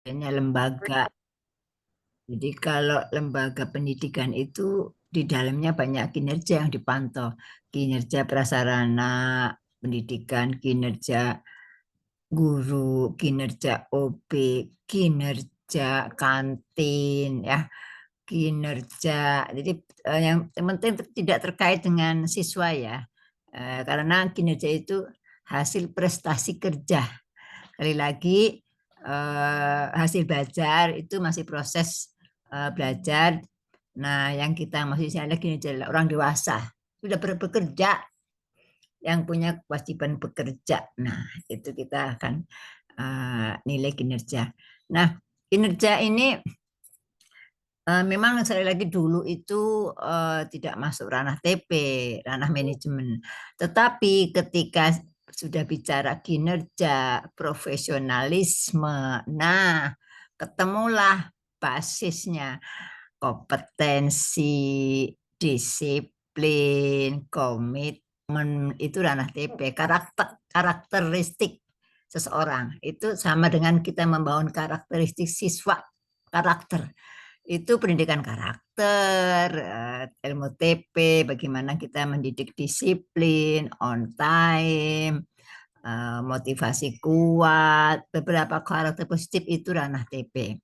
Ini lembaga. Jadi kalau lembaga pendidikan itu di dalamnya banyak kinerja yang dipantau. Kinerja prasarana pendidikan, kinerja guru, kinerja OB, kinerja kantin, ya, kinerja. Jadi yang penting tidak terkait dengan siswa ya. Karena kinerja itu hasil prestasi kerja. Sekali lagi hasil belajar itu masih proses belajar. Nah, yang kita maksudnya lagi ini adalah orang dewasa sudah bekerja, yang punya kewajiban bekerja. Nah, itu kita akan nilai kinerja. Nah, kinerja ini memang sekali lagi dulu itu tidak masuk ranah TP, ranah manajemen. Tetapi ketika sudah bicara kinerja, profesionalisme, nah ketemulah basisnya kompetensi, disiplin, komitmen itu ranah TP, karakteristik seseorang itu sama dengan kita membangun karakteristik siswa, karakter itu pendidikan karakter, ilmu TP, bagaimana kita mendidik disiplin, on time, motivasi kuat, beberapa karakter positif itu ranah TP.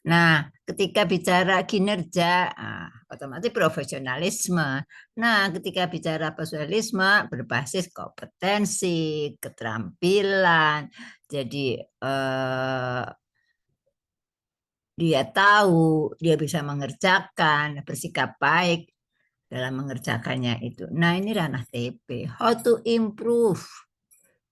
Nah, ketika bicara kinerja, otomatis profesionalisme. Nah, ketika bicara profesionalisme berbasis kompetensi, keterampilan. Jadi dia tahu, dia bisa mengerjakan, bersikap baik dalam mengerjakannya itu. Nah, ini ranah TP. How to improve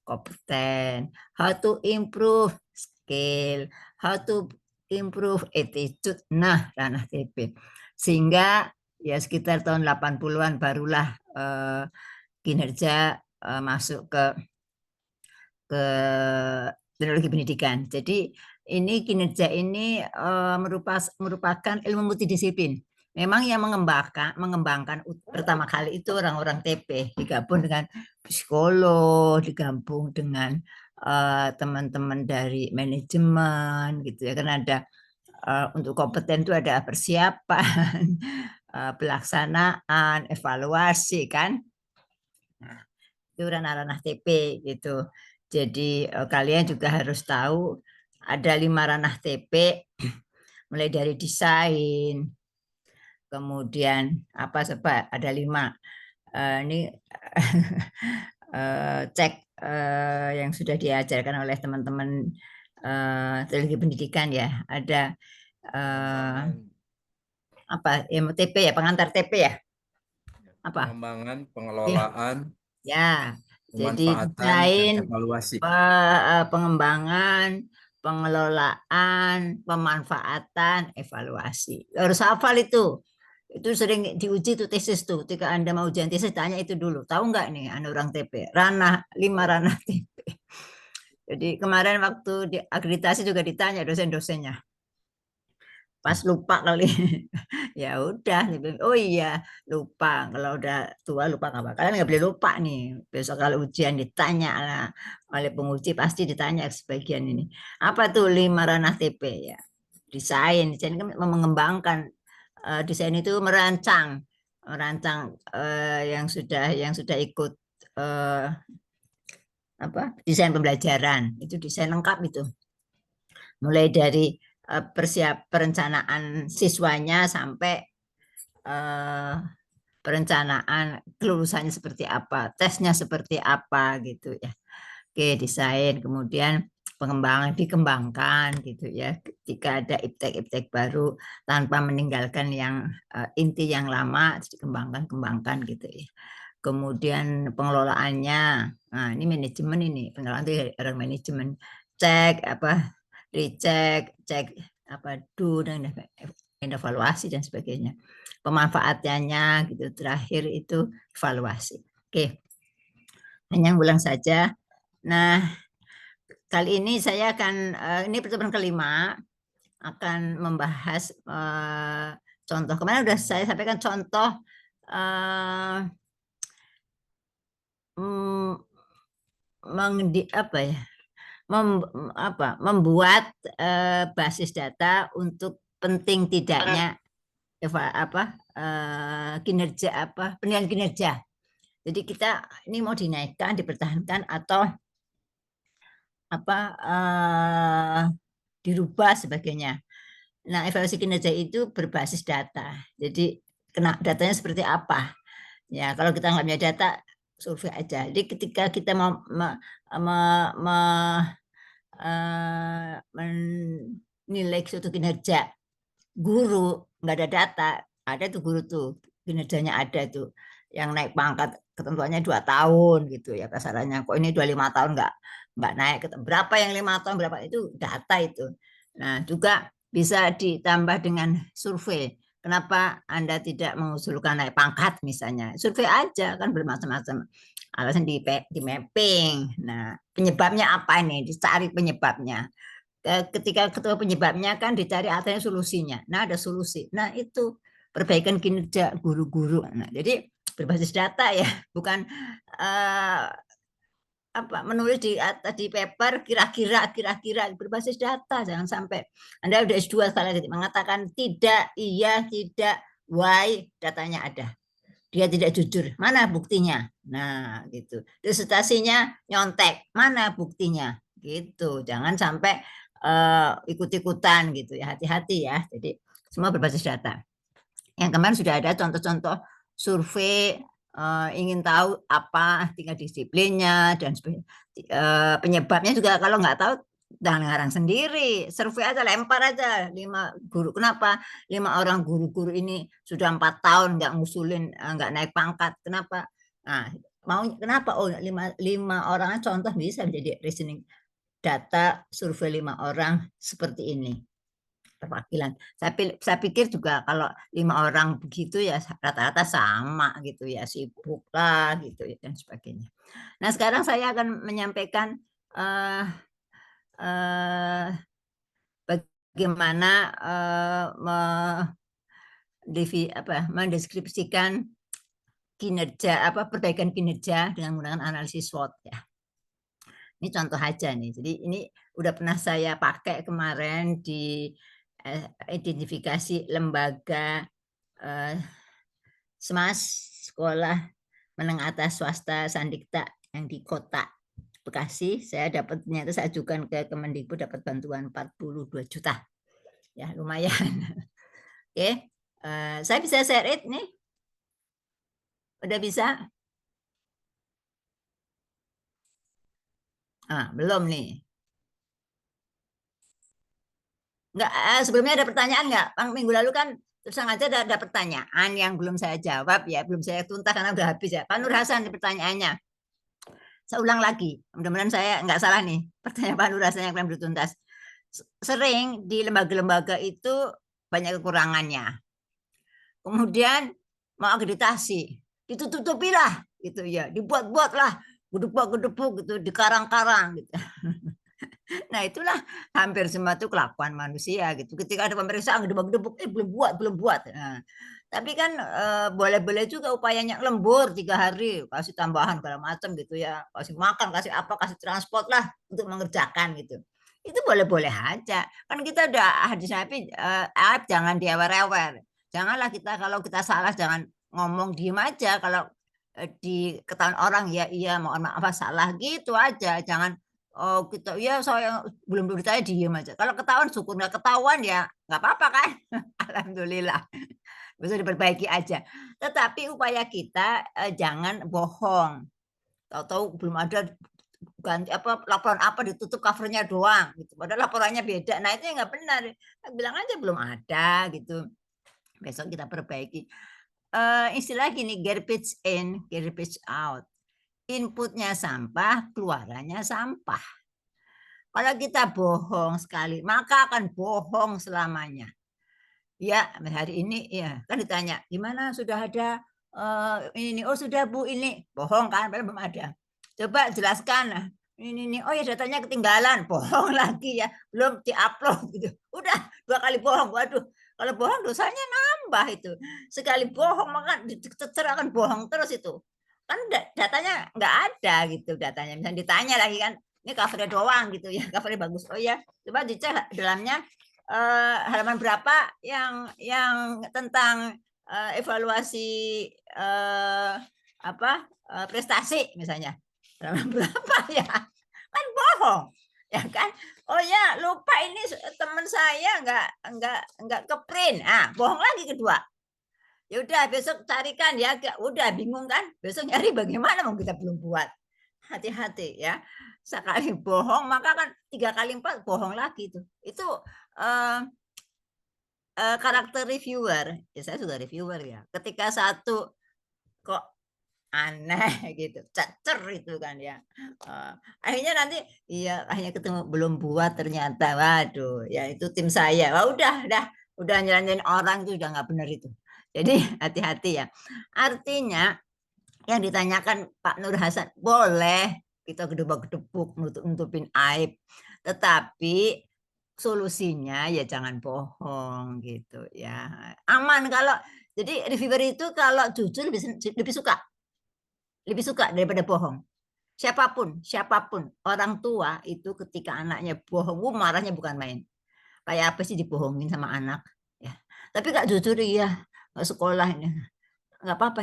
kompeten, how to improve skill, how to improve attitude. Nah, ranah TP. Sehingga ya sekitar tahun 80-an barulah kinerja masuk ke teknologi pendidikan. Jadi ini kinerja ini merupakan ilmu multidisiplin. Memang yang mengembangkan pertama kali itu orang-orang TP, digabung dengan psikolog, digabung dengan teman-teman dari manajemen gitu ya, karena ada untuk kompeten itu ada persiapan, pelaksanaan, evaluasi kan. Nah, itu ranah-ranah TP gitu. Jadi kalian juga harus tahu ada 5 ranah TP, mulai dari desain, kemudian apa sebab ada 5. Ini cek yang sudah diajarkan oleh teman-teman teknologi pendidikan ya. Ada apa TP ya, pengantar TP ya, apa Pengembangan, ya, pengelolaan, ya. Jadi pemanfaatan, dan desain, evaluasi. pengembangan, pengelolaan, pemanfaatan, evaluasi. Harus hafal itu. Itu sering diuji tuh tesis tuh. Ketika Anda mau ujian tesis, tanya itu dulu. Tahu nggak nih, orang TP? Ranah, 5 ranah TP. Jadi kemarin waktu di akreditasi juga ditanya dosen-dosennya. Pas lupa kali. Ya udah, oh iya lupa. Kalau udah tua lupa nggak apa. Kalian nggak boleh lupa nih. Besok kalau ujian ditanya lah oleh penguji, pasti ditanya sebagian ini. Apa tuh 5 ranah TP ya? Desain kan mengembangkan. Desain itu merancang yang sudah ikut eh, apa desain pembelajaran, itu desain lengkap itu, mulai dari perencanaan siswanya sampai eh, perencanaan kelulusannya seperti apa, tesnya seperti apa gitu ya. Oke, desain, kemudian pengembangan, dikembangkan gitu ya. Ketika ada iptek-iptek baru tanpa meninggalkan yang inti yang lama, dikembangkan gitu ya. Kemudian pengelolaannya, nah ini manajemen, ini pengelolaan itu orang manajemen, cek apa, dicek, cek apa, do dan evaluasi dan sebagainya. Pemanfaatannya gitu, terakhir itu evaluasi. Oke, hanya ulang saja. Nah, kali ini saya akan ini pertemuan kelima akan membahas contoh. Kemarin sudah saya sampaikan contoh eh, mm, apa ya? membuat basis data untuk penting tidaknya kinerja penilaian kinerja. Jadi kita ini mau dinaikkan, dipertahankan atau dirubah sebagainya. Nah, evaluasi kinerja itu berbasis data. Jadi datanya seperti apa? Ya, kalau kita nggak punya data, survei aja. Jadi ketika kita mau menilai suatu kinerja guru, nggak ada data, ada tuh guru tuh kinerjanya ada tuh yang naik pangkat ketentuannya 2 tahun gitu ya kasarannya, kok ini 25 tahun nggak naik, berapa yang 5 tahun berapa, itu data itu. Nah juga bisa ditambah dengan survei. Kenapa Anda tidak mengusulkan naik pangkat misalnya? Survei aja, kan bermacam-macam alasan di mapping. Nah penyebabnya apa ini? Dicari penyebabnya. Ketika ketemu penyebabnya kan dicari artinya solusinya. Nah ada solusi. Nah itu perbaikan kinerja guru-guru. Nah jadi berbasis data ya, bukan menulis di paper kira-kira berbasis data. Jangan sampai Anda udah S2 sekali lagi mengatakan tidak, iya, tidak, why, datanya ada. Dia tidak jujur, mana buktinya? Nah, gitu. Disertasinya nyontek, mana buktinya? Gitu. Jangan sampai ikut-ikutan gitu ya. Hati-hati ya. Jadi semua berbasis data. Yang kemarin sudah ada contoh-contoh survei ingin tahu apa tingkat disiplinnya dan penyebabnya juga. Kalau nggak tahu jangan ngarang sendiri, survei aja, lempar aja 5 guru. Kenapa 5 orang guru-guru ini sudah 4 tahun nggak ngusulin, nggak naik pangkat, kenapa? Nah, mau kenapa? Oh, lima orang contoh bisa menjadi reasoning. Data survei 5 orang seperti ini perwakilan. Saya pikir juga kalau 5 orang begitu ya rata-rata sama gitu ya, sibuk lah gitu ya dan sebagainya. Nah sekarang saya akan menyampaikan eh, eh, bagaimana mendeskripsikan kinerja perbaikan kinerja dengan menggunakan analisis SWOT ya. Ini contoh aja nih. Jadi ini udah pernah saya pakai kemarin di identifikasi lembaga SMAS, sekolah menengah atas swasta Sandikta yang di kota Bekasi. Saya dapat, ternyata saya ajukan ke Kemendikbud, dapat bantuan 42 juta. Ya lumayan. Oke, saya bisa share it nih. Udah bisa? Belum nih. Enggak, sebelumnya ada pertanyaan nggak? Minggu lalu kan terus aja ada pertanyaan yang belum saya jawab ya, belum saya tuntas karena udah habis ya. Pak Nur Hasan pertanyaannya. Saya ulang lagi, mudah-mudahan saya nggak salah nih. Pertanyaan Pak Nur Hasan yang belum tuntas. Sering di lembaga-lembaga itu banyak kekurangannya. Kemudian mau akreditasi, ditutup-tutupilah gitu ya, dibuat-buatlah, gedebuk-gedebuk gitu, dikarang-karang gitu. Nah itulah hampir semua itu kelakuan manusia gitu. Ketika ada pemeriksaan gedebuk-gedebuk, belum buat. Nah, tapi kan boleh-boleh juga upayanya lembur 3 hari, kasih tambahan segala macam gitu ya, kasih makan, kasih apa, kasih transport lah untuk mengerjakan gitu. Itu boleh-boleh aja. Kan kita udah hadis Nabi, jangan diawer-awer. Janganlah kita kalau kita salah jangan ngomong diem aja. Kalau di ketahuan orang ya iya mohon maaf salah gitu aja. Jangan oh kita ya saya belum ditanya diem aja. Kalau ketahuan syukur, nggak ketahuan ya nggak apa-apa kan. Alhamdulillah. Bisa diperbaiki aja. Tetapi upaya kita jangan bohong. Tahu-tahu belum ada ganti laporan apa ditutup covernya doang gitu. Padahal laporannya beda. Nah itu yang nggak benar. Bilang aja belum ada gitu. Besok kita perbaiki. Istilah gini, garbage in, garbage out. Inputnya sampah, keluarannya sampah. Kalau kita bohong sekali, maka akan bohong selamanya. Ya, hari ini ya kan ditanya, gimana sudah ada ini, oh sudah Bu ini, bohong kan, padahal belum ada. Coba jelaskan, ini, oh ya datanya ketinggalan, bohong lagi ya, belum diupload gitu. Udah 2 kali bohong, waduh, kalau bohong dosanya nambah itu. Sekali bohong maka dicecer akan bohong terus itu. Kan datanya nggak ada gitu datanya. Misalnya ditanya lagi kan, ini covernya doang gitu ya, covernya bagus. Oh ya, coba dicek dalamnya halaman berapa yang tentang evaluasi apa prestasi misalnya, halaman berapa ya, kan bohong ya kan. Oh ya, lupa ini teman saya nggak ke print, bohong lagi kedua. Ya udah besok carikan ya, udah bingung kan, besok nyari bagaimana mau kita belum buat. Hati-hati ya, sekali bohong maka kan 3 kali 4 bohong lagi tuh. Itu eh, karakter reviewer. Ya saya sudah reviewer ya, ketika satu kok aneh gitu, cacer itu kan ya. Akhirnya nanti iya, akhirnya ketemu belum buat ternyata, waduh ya itu tim saya. Wah, udah nyalain orang itu udah nggak benar itu. Jadi hati-hati ya, artinya yang ditanyakan Pak Nur Hasan boleh kita gedebak-gedebuk nutupin aib, tetapi solusinya ya jangan bohong gitu ya, aman. Kalau jadi reviewer itu kalau jujur lebih suka daripada bohong. Siapapun orang tua itu ketika anaknya bohong, marahnya bukan main. Kayak apa sih dibohongin sama anak ya, tapi gak jujur ya, nggak sekolah ini nggak apa-apa,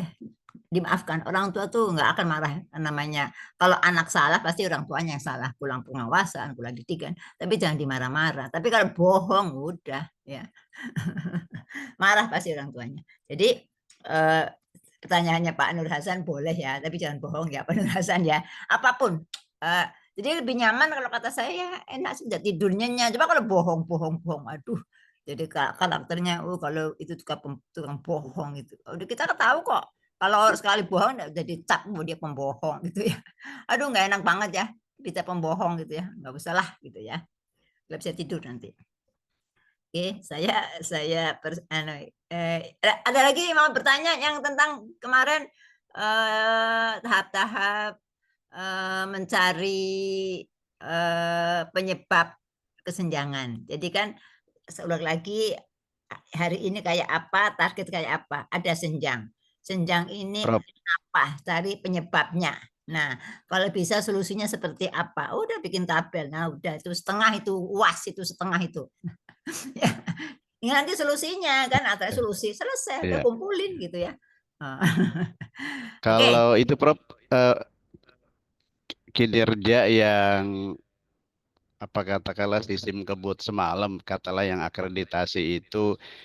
dimaafkan. Orang tua tuh nggak akan marah, namanya kalau anak salah pasti orang tuanya yang salah, kurang pengawasan, kurang didikan, tapi jangan dimarah-marah. Tapi kalau bohong udah ya, marah pasti orang tuanya. Jadi eh, pertanyaannya Pak Nur Hasan boleh ya, tapi jangan bohong ya Pak Nur Hasan ya, apapun. Eh, jadi lebih nyaman kalau kata saya ya, enak sudah tidurnya. Coba kalau bohong, aduh, jadi karakternya, kalau itu tukang bohong itu, udah kita tahu kok. Kalau sekali bohong udah dicap dia pembohong gitu ya. Aduh, nggak enak banget ya, kita pembohong gitu ya, nggak usah lah gitu ya, nggak bisa tidur nanti. Oke, ada lagi mau bertanya yang tentang kemarin tahap-tahap mencari penyebab kesenjangan. Jadi kan seulang lagi, hari ini kayak apa, target kayak apa, ada senjang. Senjang ini Prof. apa? Cari penyebabnya. Nah, kalau bisa solusinya seperti apa? Udah bikin tabel. Nah, udah itu setengah itu UAS itu setengah itu. Ya, ini nanti solusinya kan, atau solusi selesai, udah Ya. kumpulin gitu ya. Oke. Kalau itu Prof, eh, kinerja yang apa katakanlah sistem kebut semalam katalah yang akreditasi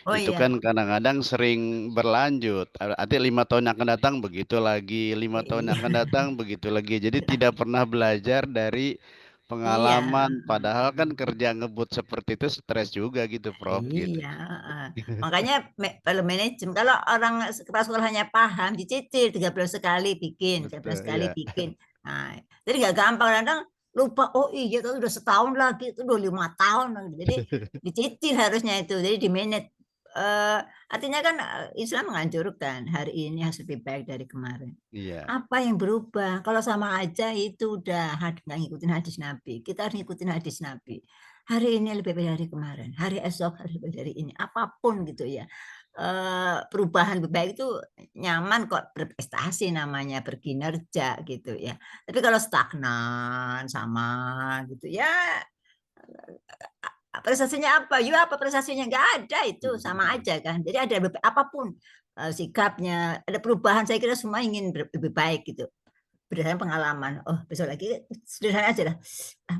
Oh itu iya. kan kadang-kadang sering berlanjut. Artinya 5 tahun yang akan datang begitu lagi, 5 tahun yang Iya. akan datang begitu lagi. Jadi tidak pernah belajar dari Iya. pengalaman. Padahal kan kerja ngebut seperti itu stres juga gitu, Prof. Gitu. Iya, makanya kalau manajemen, kalau orang kepala sekolahnya paham, dicicil 13 sekali bikin, 13 Betul, kali ya. bikin. Nah, jadi nggak gampang, kadang lupa, oh iya itu udah setahun lagi, itu udah 5 tahun lagi. Jadi dicicil harusnya itu, jadi di manage. Eh, artinya kan Islam menganjurkan hari ini harus lebih baik dari kemarin. Iya. Apa yang berubah? Kalau sama aja itu udah nggak ngikutin hadis Nabi. Kita harus ngikutin hadis Nabi. Hari ini lebih baik dari kemarin. Hari esok harus lebih baik dari ini. Apapun gitu ya. Perubahan lebih baik itu nyaman kok, berprestasi namanya, berkinerja gitu ya. Tapi kalau stagnan sama gitu ya, prestasinya apa? Ya apa prestasinya, nggak ada, itu sama aja kan. Jadi ada apapun sikapnya, ada perubahan. Saya kira semua ingin lebih baik gitu, berdasarkan pengalaman. Oh, besok lagi sederhana aja lah.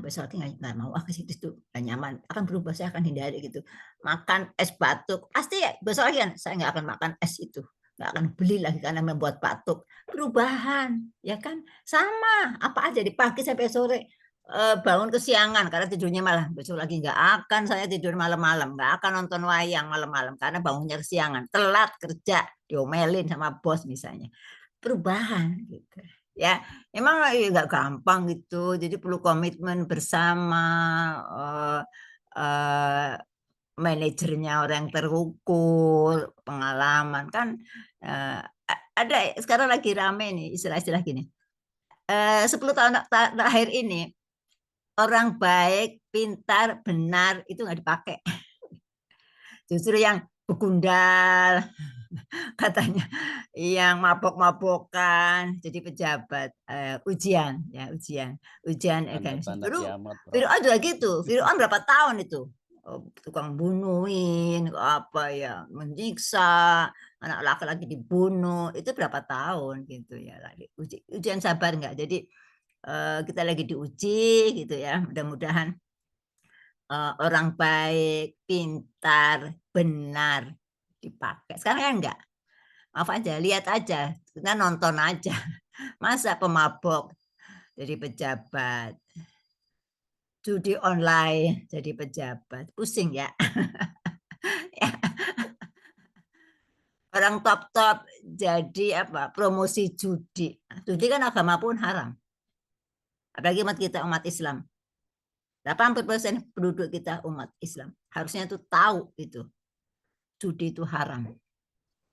Besok lagi nggak mau ke situ tuh, nggak nyaman. Akan berubah, saya akan hindari gitu. Makan es batuk, pasti ya, besok lagi kan saya nggak akan makan es itu. Nggak akan beli lagi karena membuat batuk. Perubahan, ya kan? Sama, apa aja di pagi sampai sore. Bangun kesiangan karena tidurnya malah, besok lagi nggak akan saya tidur malam-malam, nggak akan nonton wayang malam-malam karena bangunnya kesiangan, telat kerja, diomelin sama bos misalnya. Perubahan gitu ya, emang nggak gampang gitu, jadi perlu komitmen bersama, eh, eh, manajernya orang yang terukur, pengalaman kan. eh, ada sekarang lagi rame nih istilah-istilah gini, 10 tahun terakhir ini orang baik, pintar, benar itu nggak dipakai. Justru yang begundal, katanya yang mabok-mabokan jadi pejabat, ujian ya, ujian organisasi. Tanda-tanda Dulu kiamat, Prof. Fir'aun juga gitu. Fir'aun berapa tahun itu? Tukang bunuhin, apa ya, menyiksa anak laki-laki dibunuh, itu berapa tahun gitu ya. Ujian sabar nggak? Jadi kita lagi diuji gitu ya. Mudah-mudahan orang baik, pintar, benar dipakai. Sekarang kan enggak. Maaf aja, lihat aja, kita nonton aja. Masa pemabok jadi pejabat, judi online jadi pejabat, pusing ya. Orang top-top jadi apa? Promosi judi. Judi kan agama pun haram. Apalagi umat kita umat Islam. 80% penduduk kita umat Islam. Harusnya itu tahu itu. Judi itu haram.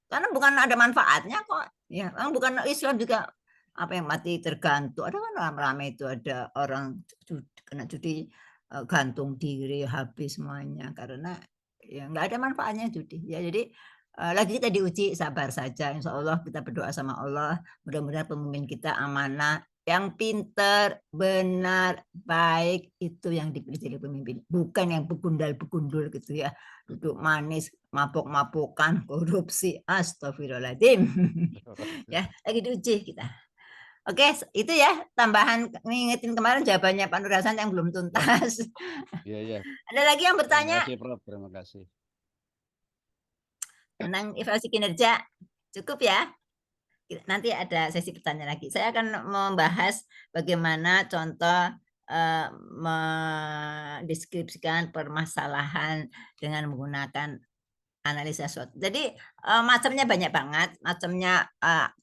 Karena bukan ada manfaatnya kok. Ya, bukan Islam juga apa yang mati tergantung. Ada kan ramai itu ada orang kena judi gantung diri habis semuanya karena ya nggak ada manfaatnya judi. Ya jadi lagi kita diuji sabar saja. Insya Allah kita berdoa sama Allah. Mudah-mudahan pemimpin kita amanah, yang pinter, benar, baik itu yang dipilih jadi pemimpin, bukan yang begundal-begundul gitu ya, duduk manis, mabok-mabokan, korupsi, astagfirullahaladzim. Ya, lagi diuji kita. Oke, itu ya tambahan ngingetin kemarin jawabannya Pak Nur Hasan yang belum Ya, tuntas. iya, iya. Ada lagi yang Terima bertanya kasih, Prof. Terima kasih. tentang evaluasi kinerja? Cukup ya? Nanti ada sesi pertanyaan lagi. Saya akan membahas bagaimana contoh mendeskripsikan permasalahan dengan menggunakan analisa SWOT. Jadi macamnya banyak banget, macamnya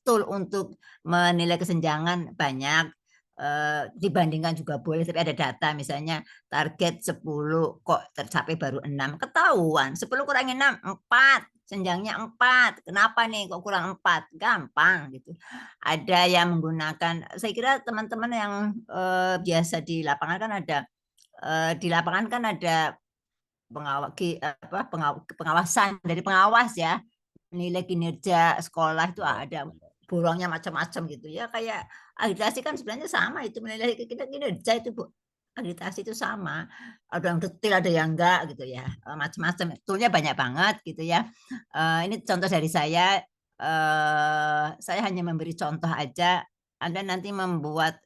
tool untuk menilai kesenjangan banyak. Dibandingkan juga boleh, tapi ada data misalnya target 10 kok tercapai baru 6, ketahuan 10 kurangi 6 4, senjangnya 4, kenapa nih kok kurang 4, gampang gitu. Ada yang menggunakan, saya kira teman-teman yang biasa di lapangan kan ada di lapangan kan ada pengawasan dari pengawas ya, nilai kinerja sekolah itu Ya, ada ya. borongnya macam-macam gitu ya, kayak agitasi kan sebenarnya sama, itu menilai kinerja itu Bu, agitasi itu sama, ada yang detail ada yang enggak gitu ya, macam-macam toolnya banyak banget gitu ya. Ini contoh dari saya hanya memberi contoh aja, Anda nanti membuat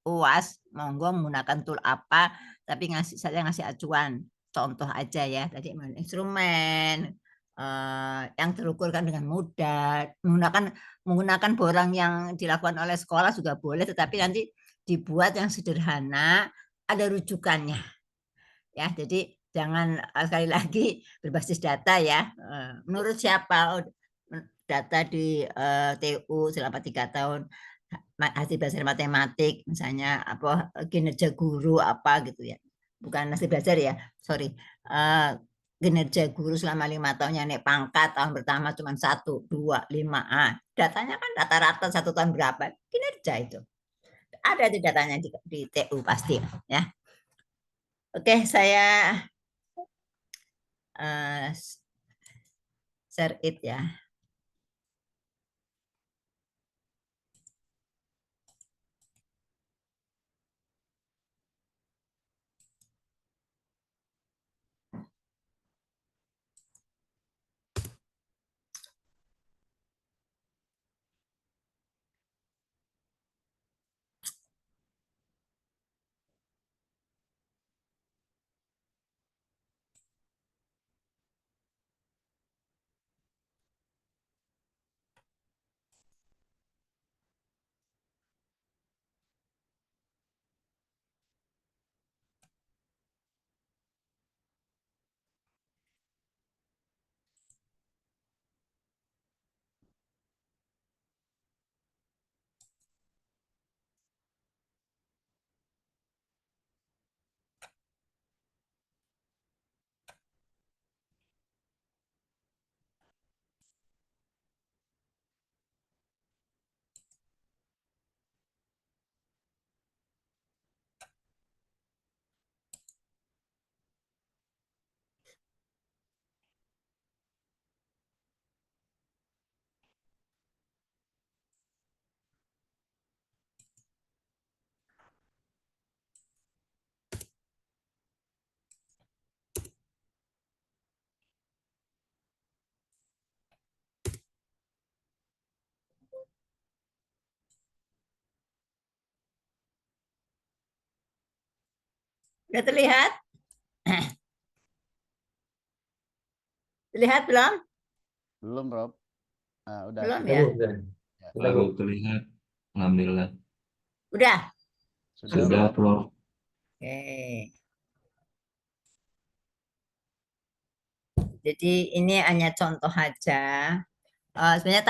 UAS monggo menggunakan tool apa, tapi saya ngasih acuan contoh aja ya, tadi instrumen yang terukur kan dengan mudah, menggunakan borang yang dilakukan oleh sekolah juga boleh, tetapi nanti dibuat yang sederhana, ada rujukannya ya. Jadi jangan sekali lagi berbasis data ya. Menurut siapa? Data di TU selama 3 tahun, hasil belajar matematik misalnya, apa kinerja guru apa gitu ya, bukan hasil belajar ya, sorry. Kinerja guru selama 5 tahun yang naik pangkat tahun pertama cuma 1, 2, 5, datanya kan rata-rata 1 tahun berapa kinerja itu, ada di datanya di TU pasti ya. Oke, saya share it ya. Udah terlihat? Terlihat belum? Belum, Rob. Nah, udah Belum sudah. ya? Ya, Baru terlihat. Alhamdulillah. Udah. sudah, Sudah, Rob. Prof. Oke. Jadi ini hanya contoh aja. Sebenarnya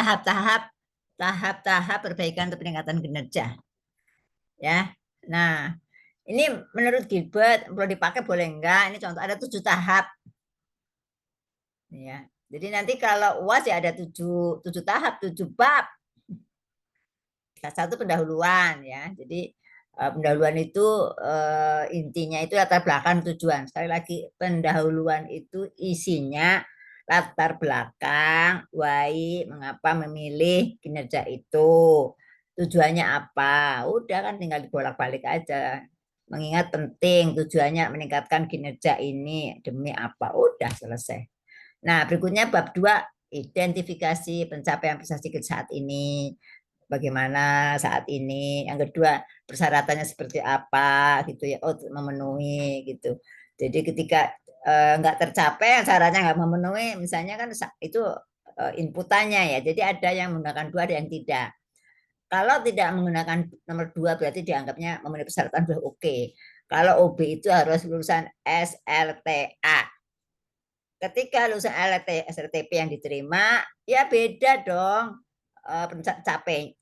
tahap-tahap perbaikan untuk peningkatan kinerja. Ya. Nah, ini menurut Gilbert perlu dipakai boleh enggak? Ini contoh ada 7 tahap. Ya. Jadi nanti kalau UAS ya ada 7 tahap, 7 bab. Satu pendahuluan ya. Jadi pendahuluan itu intinya itu latar belakang tujuan. Sekali lagi pendahuluan itu isinya latar belakang why mengapa memilih kinerja itu. Tujuannya apa? Udah kan tinggal dibolak-balik aja. Mengingat penting tujuannya meningkatkan kinerja ini demi apa? Udah selesai. Nah, berikutnya bab 2 identifikasi pencapaian prestasi saat ini bagaimana saat ini. Yang kedua, persyaratannya seperti apa gitu ya. Oh, memenuhi gitu. Jadi ketika nggak tercapai, syaratnya nggak memenuhi, misalnya kan itu inputannya ya. Jadi ada yang menggunakan 2, ada yang tidak. Kalau tidak menggunakan nomor 2 berarti dianggapnya memenuhi persyaratan sudah oke. Kalau OB itu harus lulusan SLTA. Ketika lulusan SLTP yang diterima, ya beda dong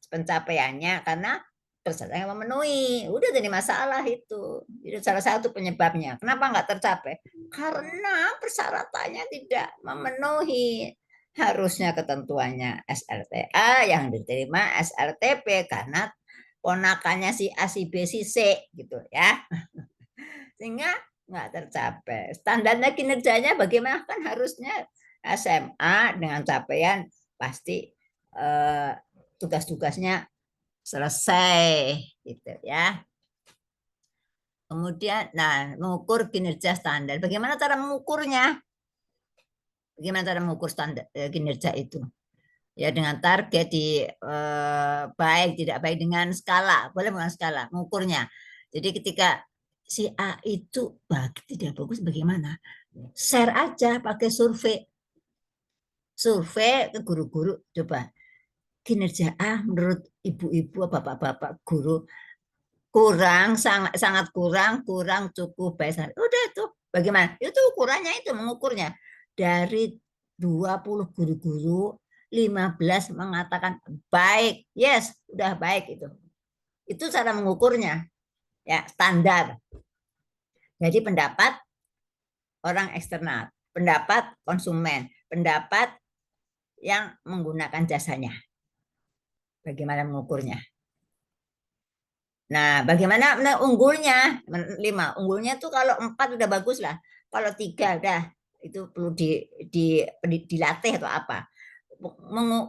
pencapaiannya karena persyaratan yang memenuhi. Udah jadi masalah itu. Itu salah satu penyebabnya. Kenapa nggak tercapai? Karena persyaratannya tidak memenuhi. Harusnya ketentuannya SLTA yang diterima SLTP karena ponakannya si A, si B, si C gitu ya. Sehingga nggak tercapai. Standarnya kinerjanya bagaimana kan harusnya SMA dengan capaian pasti tugas-tugasnya selesai gitu ya. Kemudian, nah mengukur kinerja standar. Bagaimana cara mengukurnya? Bagaimana cara mengukur standar kinerja itu? Ya dengan target di baik tidak baik dengan skala, boleh dengan skala mengukurnya. Jadi ketika si A itu tidak bagus bagaimana? Share aja pakai survei. Survei ke guru-guru coba kinerja A menurut ibu-ibu bapak-bapak guru kurang sangat sangat kurang cukup baik. Udah itu bagaimana? Itu ukurannya itu mengukurnya. Dari 20 guru-guru 15 mengatakan baik. Yes, udah baik itu. Itu cara mengukurnya. Ya, standar. Jadi pendapat orang eksternal, pendapat konsumen, pendapat yang menggunakan jasanya. Bagaimana mengukurnya? Nah, bagaimana unggulnya? 5. Unggulnya tuh kalau 4 udah bagus lah. Kalau 3 udah itu perlu dilatih atau apa.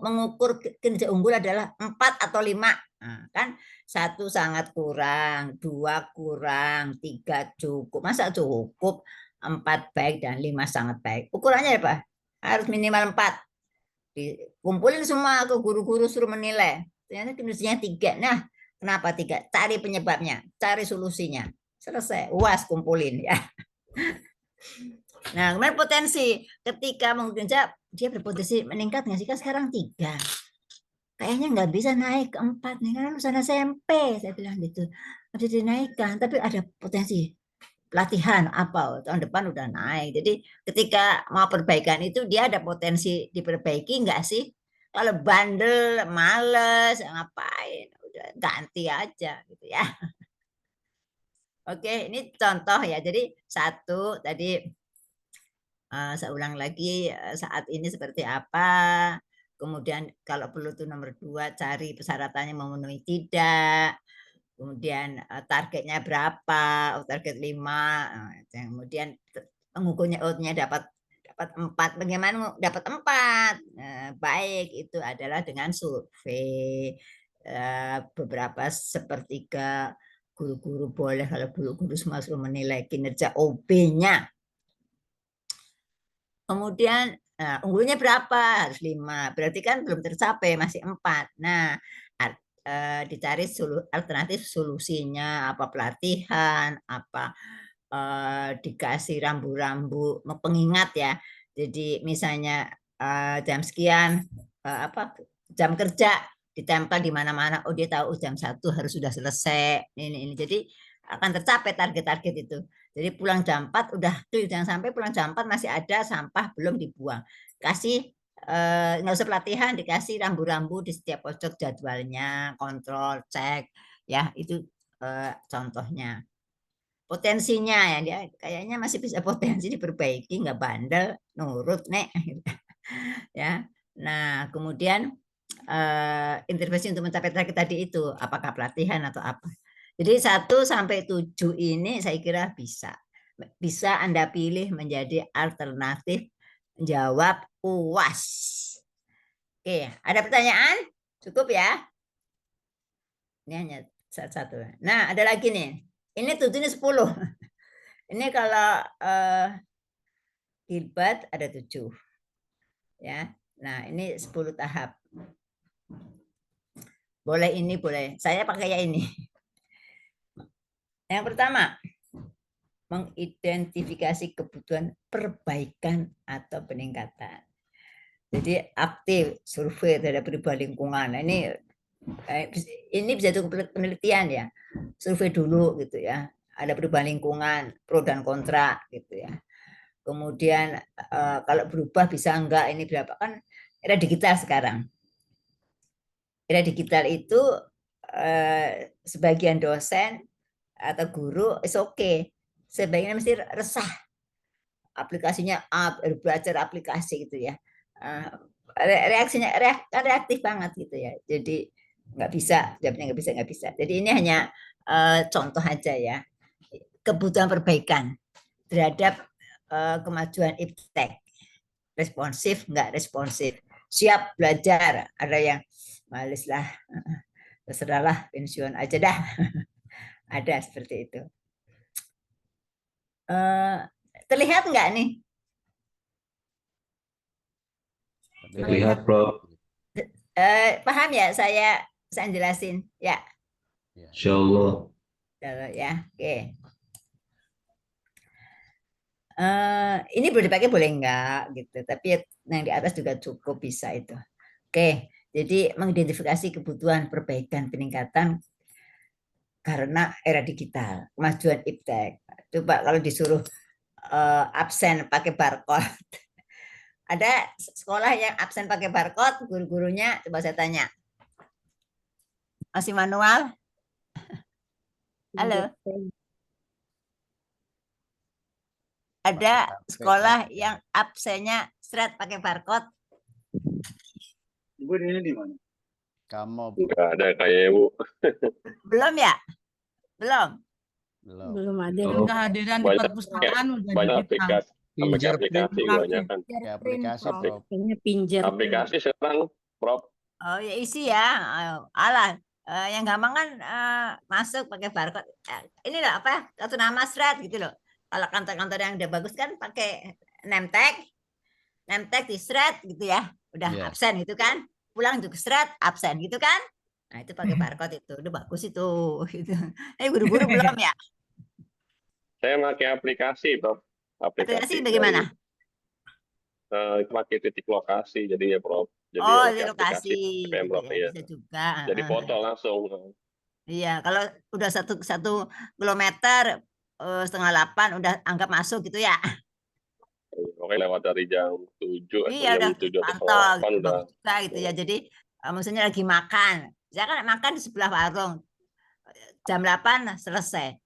Mengukur kinerja unggul adalah 4 atau 5. Nah, kan 1 sangat kurang, 2 kurang, 3 cukup. Masa cukup? 4 baik dan 5 sangat baik. Ukurannya apa? Harus minimal 4. Dikumpulin semua ke guru-guru suruh menilai. Ternyata kinerjanya 3. Nah, kenapa 3? Cari penyebabnya, cari solusinya. Selesai, UAS kumpulin ya. Nah, kemudian potensi ketika mengerja dia berpotensi meningkat nggak sih? Kan sekarang 3. Kayaknya nggak bisa naik ke 4 nih, karena lulusan SMP, saya bilang gitu. Ada dinaikkan, tapi ada potensi pelatihan apa tahun depan udah naik. Jadi ketika mau perbaikan itu dia ada potensi diperbaiki nggak sih? Kalau bandel, males, ngapain? Udah ganti aja gitu ya. Oke, ini contoh ya. Jadi satu tadi saya ulang lagi saat ini seperti apa. Kemudian kalau perlu tuh nomor 2 cari persyaratannya memenuhi tidak. Kemudian targetnya berapa? Oh, target 5. Kemudian mengukurnya outnya dapat 4. Bagaimana dapat 4? Baik itu adalah dengan survei beberapa sepertiga guru-guru boleh kalau guru-guru semua suruh menilai kinerja OB-nya. Kemudian unggulnya berapa? Harus 5. Berarti kan belum tercapai, masih 4. Nah, dicari alternatif solusinya, apa pelatihan, apa dikasih rambu-rambu pengingat ya. Jadi misalnya jam sekian jam kerja ditempel di mana-mana. Oh, dia tahu jam 1 harus sudah selesai. Ini. Jadi akan tercapai target-target itu. Jadi pulang jam 4 udah tuh, jangan sampai pulang jam 4 masih ada sampah belum dibuang. Kasih nggak usah pelatihan, dikasih rambu-rambu di setiap pojok jadwalnya, kontrol, cek ya, itu contohnya. Potensinya ya, dia kayaknya masih bisa potensi diperbaiki, nggak bandel, nurut nek ya. Nah, kemudian intervensi untuk mencapai target tadi itu apakah pelatihan atau apa. Jadi 1 sampai 7 ini saya kira bisa Anda pilih menjadi alternatif jawab UAS. Oke, ada pertanyaan? Cukup ya? Ini hanya satu. Nah, ada lagi nih. Ini 7, ini 10. Ini kalau Gilbert ada 7. Ya. Nah, ini 10 tahap. Boleh ini, boleh. Saya pakai yang ini. Yang pertama, mengidentifikasi kebutuhan perbaikan atau peningkatan. Jadi aktif survei terhadap perubahan lingkungan. Nah, ini bisa untuk penelitian ya. Survei dulu gitu ya. Ada perubahan lingkungan, pro dan kontra gitu ya. Kemudian kalau berubah bisa enggak, ini berapa, kan era digital sekarang. Era digital itu sebagian dosen atau guru is okay. Sebaiknya mesti resah. Aplikasinya belajar aplikasi gitu ya. Reaksinya reaktif banget gitu ya. Jadi nggak bisa, jawabnya nggak bisa. Jadi ini hanya contoh aja ya. Kebutuhan perbaikan terhadap kemajuan iptek. Responsif nggak responsif. Siap belajar. Ada yang males lah. Terserahlah, pensiun aja dah. Ada seperti itu. Terlihat nggak nih? Terlihat, Prof. Paham ya saya jelasin? Ya. Insyaallah. Ya, oke. Ini boleh dipakai boleh enggak gitu, tapi yang di atas juga cukup bisa itu. Oke, jadi mengidentifikasi kebutuhan perbaikan peningkatan karena era digital, kemajuan iptek. Coba kalau disuruh absen pakai barcode. Ada sekolah yang absen pakai barcode, guru-gurunya coba saya tanya. Masih manual? Halo. Ada sekolah yang absennya straight pakai barcode? Ibu ini di mana? Kamu Enggak ada kayak Ibu. Belum ya? Belum. Belum ada. Kehadiran di Banyak- perpustakaan udah Banyak digital. aplikasi, Pinjar aplikasi print. banyak kan. ya aplikasi, Prof. Prof. Kayaknya pinjar. Aplikasi sekarang, Prof. Oh ya isi ya. Alah, yang gampang kan masuk pakai barcode. Ini loh apa? Kartu nama straight gitu loh. Kalau kantor-kantor yang udah bagus kan pakai name tag di straight gitu ya. Udah absen gitu kan. Pulang juga straight absen gitu kan. Nah, itu pakai barcode itu. Udah bagus itu gitu. Guru-guru belum ya? Saya pakai aplikasi, Prof. Aplikasi bagaimana? Pakai titik lokasi jadinya, Prof. Jadi Oh, pakai di lokasi. Pemprov, Ya, ya. bisa juga. Jadi foto langsung. Iya, kalau udah 1 kilometer 7:30 udah anggap masuk gitu ya. Oke, lewat dari jam 7 atau Iya, jam udah 7 atau pantau setengah 8 gitu, udah. bagus juga gitu ya. Jadi maksudnya lagi makan. Saya kan makan di sebelah warung. Jam 8 selesai.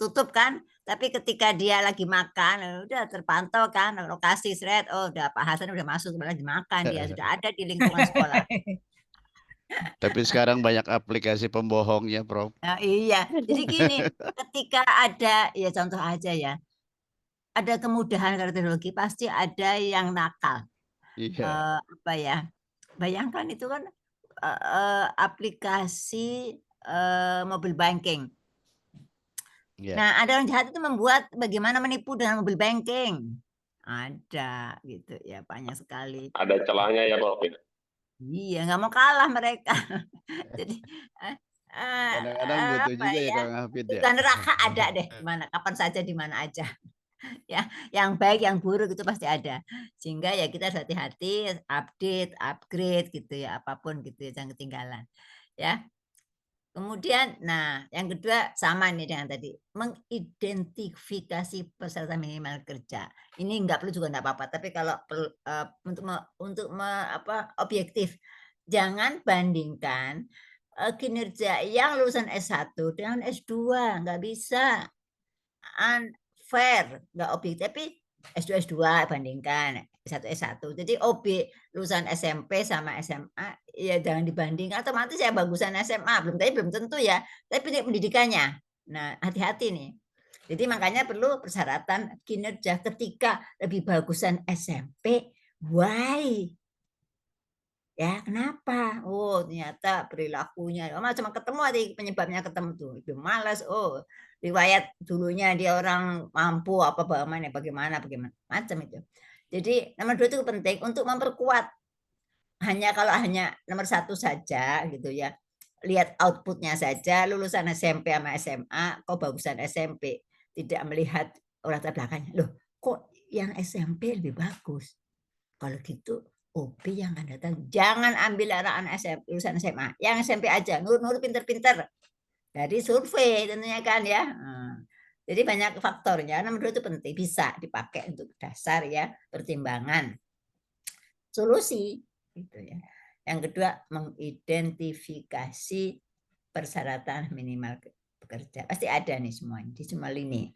Tutup kan? Tapi ketika dia lagi makan, udah terpantau kan lokasi thread. Oh, udah Pak Hasan udah masuk lagi makan, dia sudah ada di lingkungan sekolah. Tapi sekarang banyak aplikasi pembohongnya, Prof. Nah, iya. Jadi gini, ketika ada ya contoh aja ya. Ada kemudahan teknologi pasti ada yang nakal. Iya. Apa ya? Bayangkan itu kan aplikasi mobile banking. Iya. Nah, ada orang jahat itu membuat bagaimana menipu dengan mobile banking. Ada gitu ya, banyak sekali. Ada celahnya ya, Prof. Iya, nggak mau kalah mereka. Jadi Kadang-kadang butuh apa juga ya ya, Kang Hafid ya. surga neraka ada deh, mana kapan saja di mana aja. Ya, yang baik yang buruk itu pasti ada, sehingga ya kita harus hati-hati, update, upgrade gitu ya, apapun gitu ya, jangan ketinggalan ya. Kemudian, nah yang kedua sama nih dengan tadi, mengidentifikasi peserta minimal kerja. Ini nggak perlu juga nggak apa-apa, tapi kalau untuk objektif, jangan bandingkan kinerja yang lulusan S1 dengan S2, nggak bisa, unfair, nggak objektif. Tapi S2 S2 bandingkan S1 S1. Jadi lulusan SMP sama SMA ya jangan dibandingkan, otomatis ya bagusan SMA, belum tentu ya, tapi pendidikannya. Nah, hati-hati nih. Jadi makanya perlu persyaratan kinerja. Ketika lebih bagusan SMP, why? Ya, kenapa? Oh, ternyata perilakunya. Cuma ketemu aja penyebabnya ketemu tuh. Itu malas. Oh, riwayat dulunya dia orang mampu apa bagaimana macam itu. Jadi nomor 2 itu penting untuk memperkuat. Kalau hanya nomor 1 saja gitu ya. Lihat outputnya saja, lulusan SMP sama SMA, kok bagusan SMP. Tidak melihat latar belakangnya. Loh, kok yang SMP lebih bagus? Kalau gitu OP yang akan datang jangan ambil arahan lulusan SMA, yang SMP aja, nur pinter-pinter dari survei tentunya kan ya. Jadi banyak faktornya. Nomor 2 itu penting, bisa dipakai untuk dasar ya, pertimbangan solusi gitu ya. Yang kedua, mengidentifikasi persyaratan minimal bekerja. Pasti ada nih semuanya di semua lini.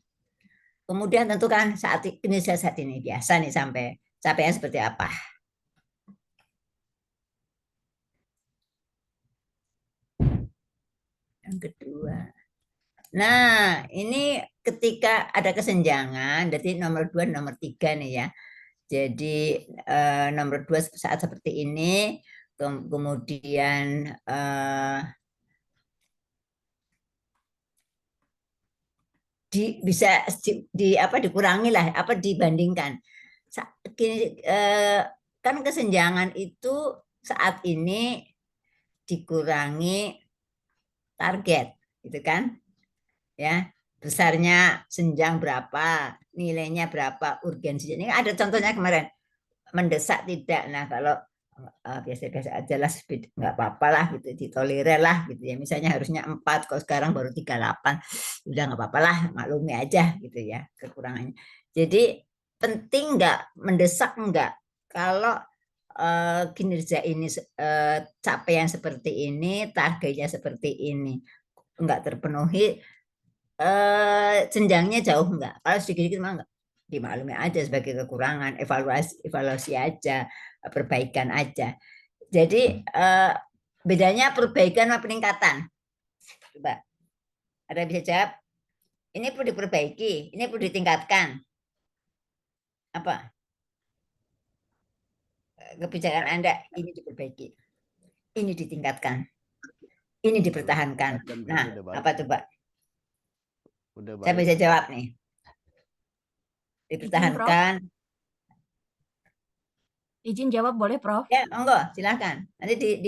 Kemudian tentukan saat ini biasa nih sampai capaian seperti apa. Yang kedua. Nah, ini ketika ada kesenjangan, jadi nomor 2 nomor 3 nih ya. Jadi nomor 2 saat seperti ini, kemudian bisa dikurangi lah, dibandingkan. Kan kesenjangan itu saat ini dikurangi target, gitu kan? Ya, besarnya senjang berapa, nilainya berapa, urgensinya. Ini ada contohnya kemarin, mendesak tidak. Nah, kalau biasa-biasa aja lah, nggak apa-apa lah gitu, ditolerir lah gitu ya. Misalnya harusnya 4, kalau sekarang baru 38, udah nggak apa-apa lah, maklumi aja gitu ya kekurangannya. Jadi penting nggak, mendesak nggak. Kalau kinerja ini capaian seperti ini, targetnya seperti ini nggak terpenuhi, jenjangnya jauh enggak. Kalau sedikit-sedikit mah enggak, dimaklumi aja sebagai kekurangan, evaluasi aja, perbaikan aja. Jadi bedanya perbaikan sama peningkatan. Coba, ada bisa jawab? Ini perlu diperbaiki, ini perlu ditingkatkan. Apa? Kebijakan Anda ini diperbaiki, ini ditingkatkan, ini dipertahankan. Nah, apa coba? Saya bisa jawab nih. Dipertahankan. Izin jawab boleh, Prof? Ya, monggo, silahkan. Nanti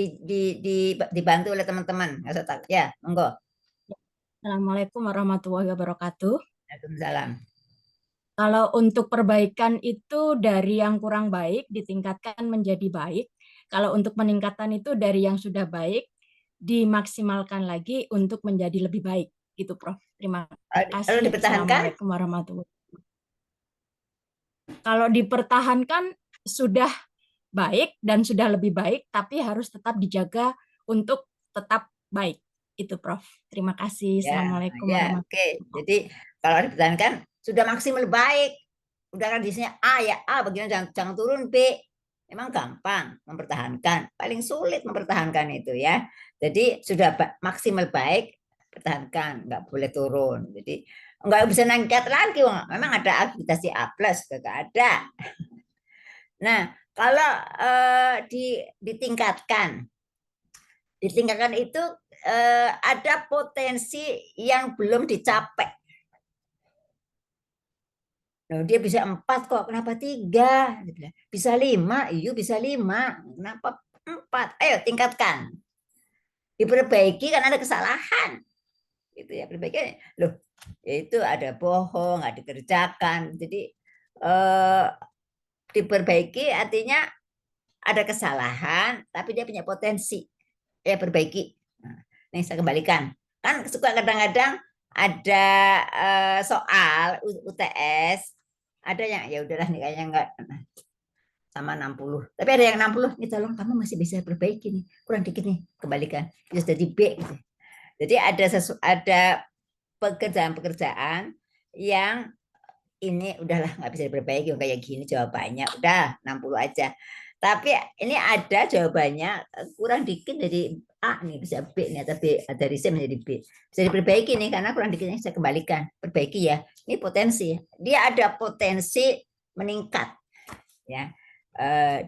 dibantu oleh teman-teman. Ya, monggo. Assalamualaikum warahmatullahi wabarakatuh. Waalaikumsalam. Kalau untuk perbaikan itu dari yang kurang baik ditingkatkan menjadi baik. Kalau untuk peningkatan itu dari yang sudah baik dimaksimalkan lagi untuk menjadi lebih baik. Gitu, Prof. Terima kasih. Kalau dipertahankan? Assalamualaikum warahmatullahi wabarakatuh. Kalau dipertahankan sudah baik dan sudah lebih baik, tapi harus tetap dijaga untuk tetap baik. Itu, Prof. Terima kasih. Assalamualaikum warahmatullahi wabarakatuh. Oke. Jadi kalau dipertahankan sudah maksimal baik. Udah kan disini A ya A, bagaimana jangan turun B. Memang gampang mempertahankan. Paling sulit mempertahankan itu ya. Jadi sudah maksimal baik, pertahankan, nggak boleh turun. Jadi nggak bisa nangkat lagi. Memang ada akreditasi A+, nggak ada. Nah, kalau ditingkatkan itu ada potensi yang belum dicapai. Nah, dia bisa 4 kok, kenapa 3? Bisa 5, iya bisa 5, kenapa 4? Ayo tingkatkan. diperbaiki karena ada kesalahan. Gitu ya, perbaiki. Loh, itu ada bohong, nggak dikerjakan. Jadi diperbaiki artinya ada kesalahan, tapi dia punya potensi. Ya perbaiki. Nah, nih saya kembalikan. Kan suka kadang-kadang ada soal UTS, ada yang ya udahlah nih kayaknya enggak sama 60. Tapi ada yang 60, nih tolong kamu masih bisa perbaiki nih. Kurang dikit nih, kembalikan. Bisa jadi B gitu. Jadi ada pekerjaan-pekerjaan yang ini udahlah nggak bisa diperbaiki kayak gini jawabannya, udah 60 aja. Tapi ini ada jawabannya kurang dikit dari A nih bisa B nih, atau B dari C menjadi B. Bisa diperbaiki nih karena kurang dikitnya saya kembalikan. Perbaiki ya. Ini potensi. Dia ada potensi meningkat. Ya.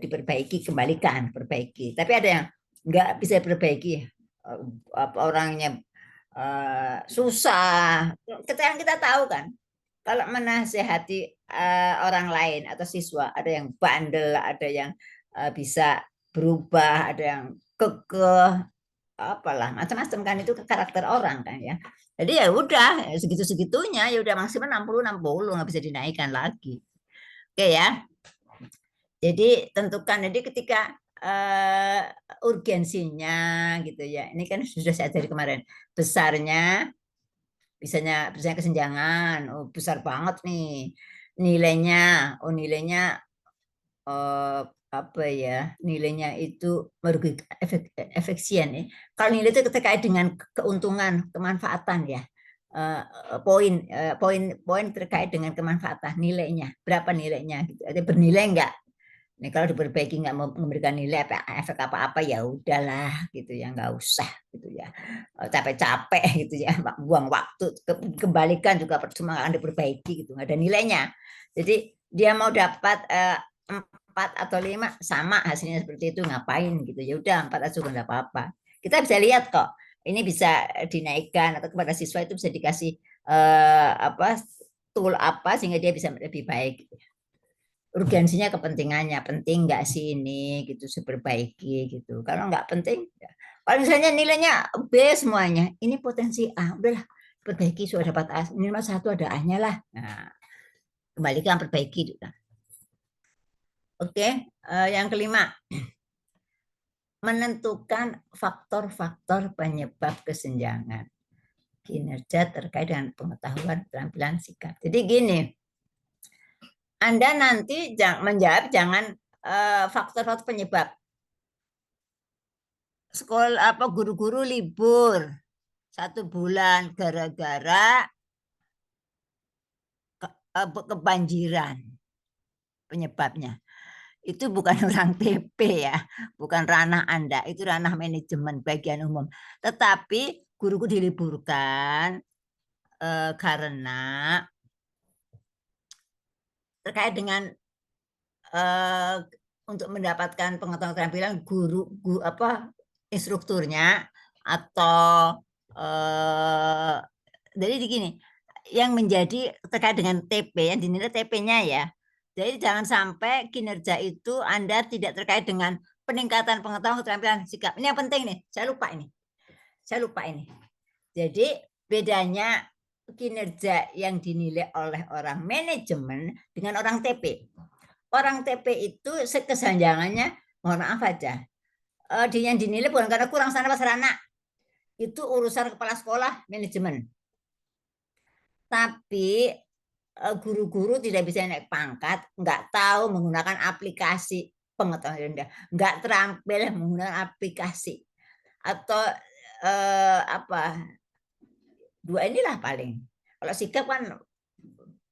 Diperbaiki, kembalikan, perbaiki. Tapi ada yang nggak bisa diperbaiki. Orangnya susah. Kita tahu kan. Kalau menasehati orang lain atau siswa, ada yang bandel, ada yang bisa berubah, ada yang kekeh, apalah macam-macam kan, itu karakter orang kan ya. Jadi ya udah segitu-segitunya, ya udah maksimal 60 nggak bisa dinaikkan lagi. Oke ya. Jadi tentukan, jadi ketika urgensinya gitu ya. Ini kan sudah saya ajari kemarin. Besarnya bisanya kesenjangan, oh besar banget nih nilainya, nilainya apa ya, nilainya itu merugikan, efisien ya. Kalau nilai itu terkait dengan keuntungan, kemanfaatan ya, poin terkait dengan kemanfaatan, nilainya berapa nilainya gitu, ada bernilai enggak. Nih kalau diperbaiki nggak memberikan nilai efek apa-apa ya udahlah gitu ya, nggak usah gitu ya, capek-capek gitu ya, buang waktu, kembalikan juga percuma akan diperbaiki gitu, nggak ada nilainya. Jadi dia mau dapat 4 atau 5 sama hasilnya seperti itu, ngapain gitu, ya udah 4 aja nggak apa-apa. Kita bisa lihat kok ini bisa dinaikkan, atau kepada siswa itu bisa dikasih tool apa sehingga dia bisa lebih baik gitu. Urgensinya, kepentingannya, penting nggak sih ini gitu, diperbaiki gitu. Kalau nggak penting, ya. Kalau misalnya nilainya B semuanya, ini potensi A, udahlah perbaiki, sudah dapat A, minimal 1 ada A-nya lah. Nah, kembalikan, perbaiki. Oke, yang kelima, menentukan faktor-faktor penyebab kesenjangan kinerja terkait dengan pengetahuan, keterampilan, sikap. Jadi gini, Anda nanti menjawab jangan faktor-faktor penyebab. Sekolah guru-guru libur 1 bulan gara-gara kebanjiran. Penyebabnya itu bukan orang TP ya, bukan ranah Anda, itu ranah manajemen bagian umum. Tetapi guruku diliburkan karena terkait dengan untuk mendapatkan pengetahuan keterampilan guru instrukturnya, atau jadi begini, yang menjadi terkait dengan TP yang dinilai TP-nya ya. Jadi jangan sampai kinerja itu Anda tidak terkait dengan peningkatan pengetahuan keterampilan sikap. Ini yang penting nih, saya lupa ini. Jadi bedanya kinerja yang dinilai oleh orang manajemen dengan orang TP. Orang TP itu kesenjangannya, mohon maaf aja, yang dinilai bukan karena kurang sarana prasarana, itu urusan kepala sekolah, manajemen. Tapi guru-guru tidak bisa naik pangkat, nggak tahu menggunakan aplikasi pengetahuan rendah, nggak terampil menggunakan aplikasi, atau dua inilah paling. Kalau sikap kan,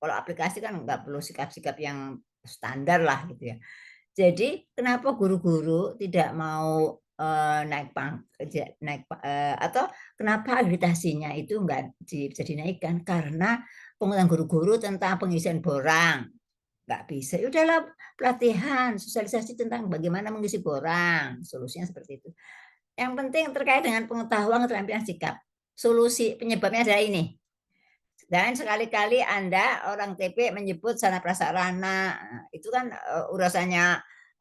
kalau aplikasi kan nggak perlu sikap-sikap yang standar lah gitu ya. Jadi kenapa guru-guru tidak mau naik atau kenapa agitasinya itu nggak bisa dinaikkan? Karena pengetahuan guru-guru tentang pengisian borang nggak bisa. Ya udahlah, pelatihan, sosialisasi tentang bagaimana mengisi borang, solusinya seperti itu. Yang penting terkait dengan pengetahuan keterampilan sikap. Solusi penyebabnya adalah ini. Dan sekali-kali Anda orang TP menyebut sarana prasarana, itu kan urusannya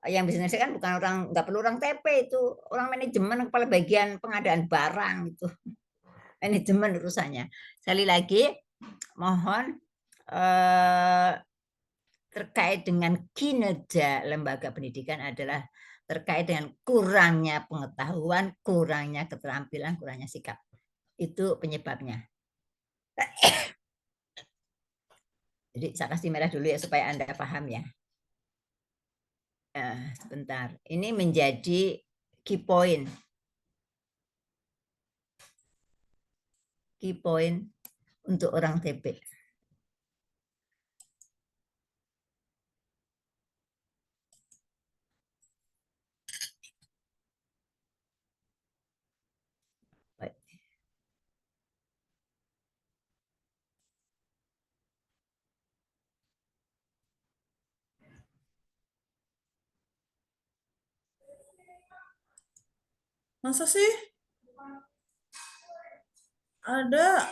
yang bisnis kan bukan orang, nggak perlu orang TP, itu orang manajemen, kepala bagian pengadaan barang itu. Manajemen urusannya. Sekali lagi mohon terkait dengan kinerja lembaga pendidikan adalah terkait dengan kurangnya pengetahuan, kurangnya keterampilan, kurangnya sikap. Itu penyebabnya. Jadi saya kasih merah dulu ya supaya Anda paham ya. Sebentar. Ini menjadi key point. Key point untuk orang TP. Baik. Masa sih? Ada.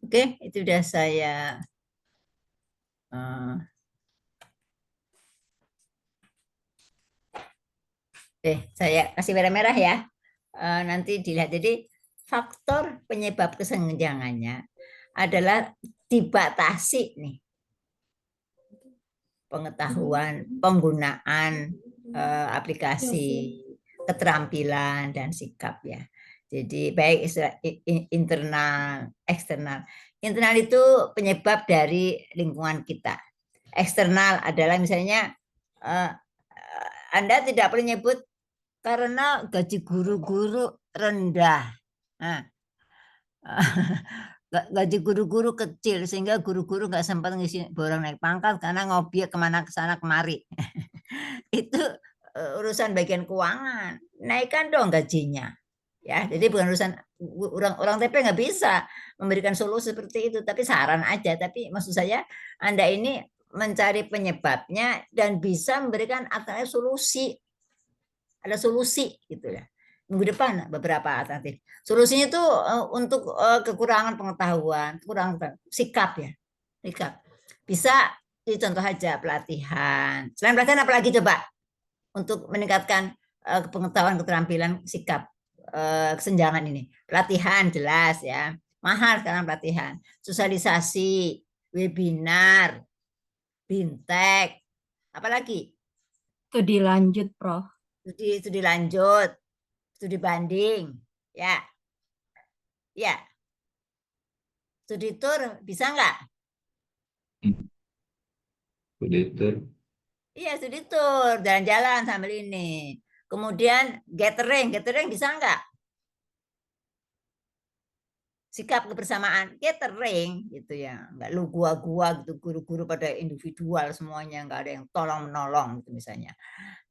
Oke, itu sudah saya saya kasih merah-merah ya. Nanti dilihat. Jadi faktor penyebab kesenjangannya adalah dibatasi nih pengetahuan, penggunaan aplikasi, keterampilan dan sikap ya. Jadi baik internal, eksternal. Internal itu penyebab dari lingkungan kita. Eksternal adalah misalnya Anda tidak perlu nyebut karena gaji guru-guru rendah. Nah, gaji guru-guru kecil sehingga guru-guru nggak sempat ngisi borong naik pangkat karena ngobiek kemana ke sana kemari. Itu urusan bagian keuangan. Naikkan dong gajinya. Ya, jadi bukan urusan orang TP nggak bisa memberikan solusi seperti itu, tapi saran aja. Tapi maksud saya Anda ini mencari penyebabnya dan bisa memberikan alternatif solusi. Ada solusi gitu ya. Minggu depan beberapa alternatif. Solusinya itu untuk kekurangan pengetahuan, kekurangan sikap ya. Sikap. Bisa contoh aja pelatihan. Selain pelatihan apa lagi coba? Untuk meningkatkan pengetahuan, keterampilan, sikap, kesenjangan ini. Pelatihan jelas ya. Mahal sekarang pelatihan. Sosialisasi, webinar, bintek, apalagi? Studi lanjut, Prof. Studi lanjut, studi banding, ya. Ya. Studi tour bisa nggak? Studi tour. Iya, studi tour, jalan-jalan sambil ini. Kemudian gathering bisa nggak? Sikap kebersamaan, gathering gitu ya. Nggak lu gua gitu, guru-guru pada individual semuanya, nggak ada yang tolong-menolong gitu misalnya.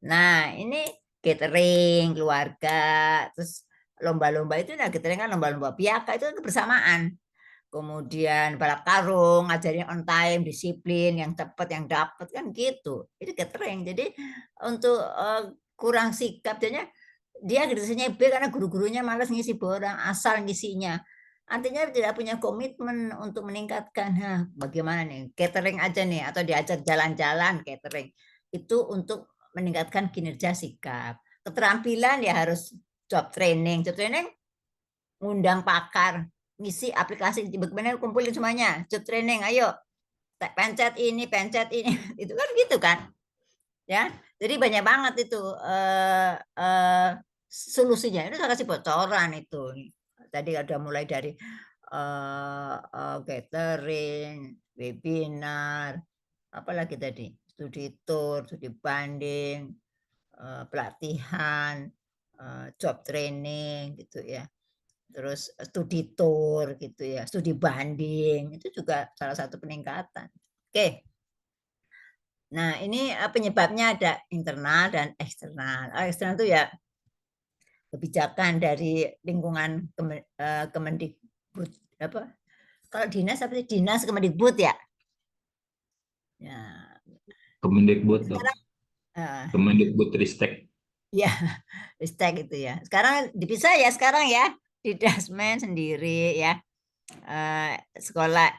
Nah, ini gathering keluarga, terus lomba-lomba itu nah gathering kan lomba-lomba piaka itu kan kebersamaan. Kemudian balap karung, ngajarin on time, disiplin, yang cepat yang dapat kan gitu. Itu gathering. Jadi untuk kurang sikap jadinya dia grade-nya B karena guru-gurunya malas ngisi borang, asal ngisinya. Artinya tidak punya komitmen untuk meningkatkan. Bagaimana nih? Catering aja nih atau diajak jalan-jalan catering. Itu untuk meningkatkan kinerja sikap. Keterampilan ya harus job training. Job training ngundang pakar, ngisi aplikasi, bagaimana kumpulin semuanya. Job training, ayo. Pencet ini. Itu kan gitu kan. Ya. Jadi banyak banget itu solusinya. Itu saya kasih bocoran itu. Tadi ada mulai dari gathering, webinar, apalagi tadi studi tour, studi banding, pelatihan, job training gitu ya. Terus studi tour gitu ya, studi banding itu juga salah satu peningkatan. Oke. Nah, ini penyebabnya ada internal dan eksternal. Eksternal itu ya kebijakan dari lingkungan Kemendikbud apa? Kalau dinas apa sih? Dinas Kemendikbud ya. Ya, Kemendikbud, Dok. Kemendikbud Ristek. ya, Ristek itu ya. Sekarang dipisah ya sekarang ya. Di Dasmen sendiri ya. Sekolah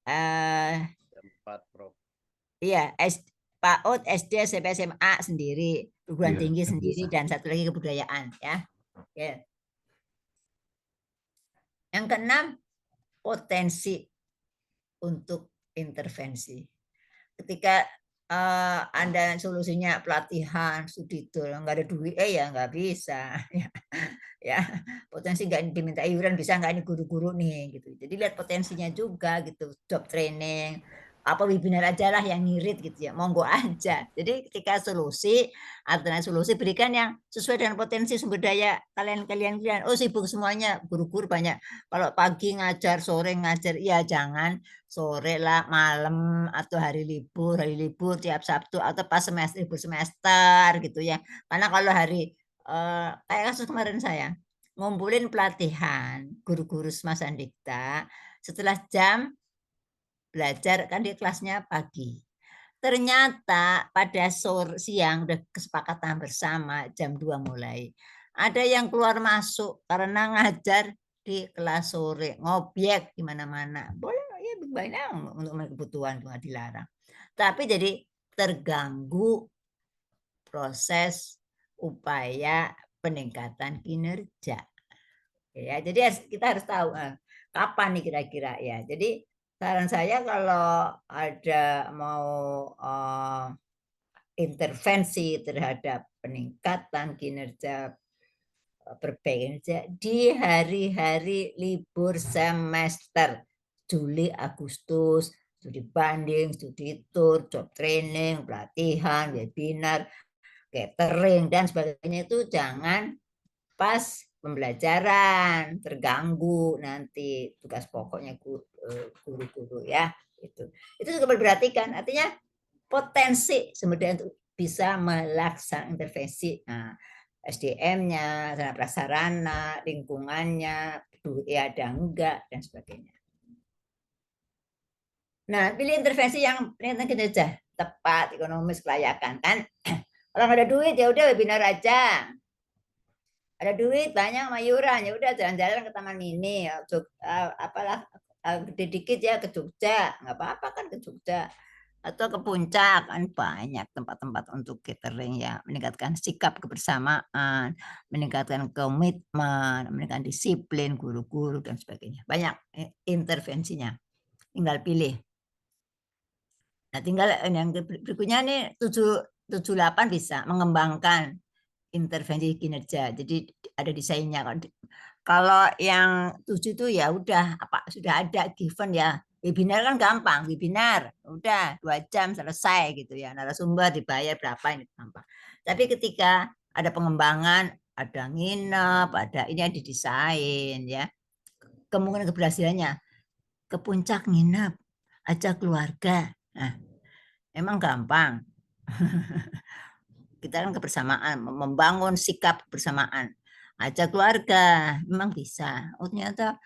Empat, Prof. iya, PAUD, SD, SMP, SMA sendiri, perguruan Iya, tinggi bisa. sendiri, dan satu lagi kebudayaan ya. Oke. Yang keenam, potensi untuk intervensi. Ketika Anda solusinya pelatihan, studi tour, nggak ada duit, ya nggak bisa. Ya, potensi nggak diminta iuran, bisa nggak ini guru-guru nih gitu. Jadi lihat potensinya juga gitu, job training, apa webinar aja lah yang ngirit gitu ya, monggo aja. Jadi ketika alternatif solusi berikan yang sesuai dengan potensi sumber daya kalian. Oh sibuk semuanya, guru-guru banyak. Kalau pagi ngajar, sore ngajar, ya jangan sore lah, malam atau hari libur tiap Sabtu atau pas libur semester gitu ya. Karena kalau hari kayak kasus kemarin saya ngumpulin pelatihan guru-guru Mas Andikta setelah jam belajar kan di kelasnya pagi. Ternyata pada siang udah kesepakatan bersama jam 2 mulai. Ada yang keluar masuk karena ngajar di kelas sore, ngobyek di mana-mana. Boleh ya banyak untuk kebutuhan nggak dilarang. Tapi jadi terganggu proses upaya peningkatan kinerja. Ya, jadi kita harus tahu kapan nih kira-kira ya. Jadi saran saya kalau ada mau intervensi terhadap peningkatan kinerja, perbaikan kinerja di hari-hari libur semester, Juli, Agustus, studi banding, studi tour, job training, pelatihan, webinar, catering dan sebagainya itu jangan pas pembelajaran, terganggu nanti tugas pokoknya guru-guru ya. Itu juga diperhatikan, artinya potensi sumber daya untuk bisa melaksanakan intervensi. Nah, SDM-nya, sarana prasarana, lingkungannya, ya ada enggak dan sebagainya. Nah, pilih intervensi yang peningkatan kinerja, tepat, ekonomis, kelayakan kan. Kalau nggak ada duit ya udah webinar aja. Ada duit banyak mayuran ya udah jalan-jalan ke Taman Mini, apalah gede dikit ya ke Jogja, nggak apa-apa kan ke Jogja atau ke Puncak, kan banyak tempat-tempat untuk catering ya, meningkatkan sikap kebersamaan, meningkatkan komitmen, meningkatkan disiplin guru-guru dan sebagainya. Banyak intervensinya, tinggal pilih. Nah, tinggal yang berikutnya nih 78 bisa mengembangkan intervensi kinerja. Jadi ada desainnya. Kalau yang 7 itu ya udah sudah ada given ya. Webinar kan gampang, webinar udah 2 jam selesai gitu ya. Narasumber dibayar berapa ini gampang. Tapi ketika ada pengembangan, ada nginep, ada ini yang didesain ya. Kemungkinan keberhasilannya ke Puncak nginep, ajak keluarga. Nah, emang gampang. Kita kan kebersamaan, membangun sikap kebersamaan. Ajak keluarga, memang bisa. Oh ternyata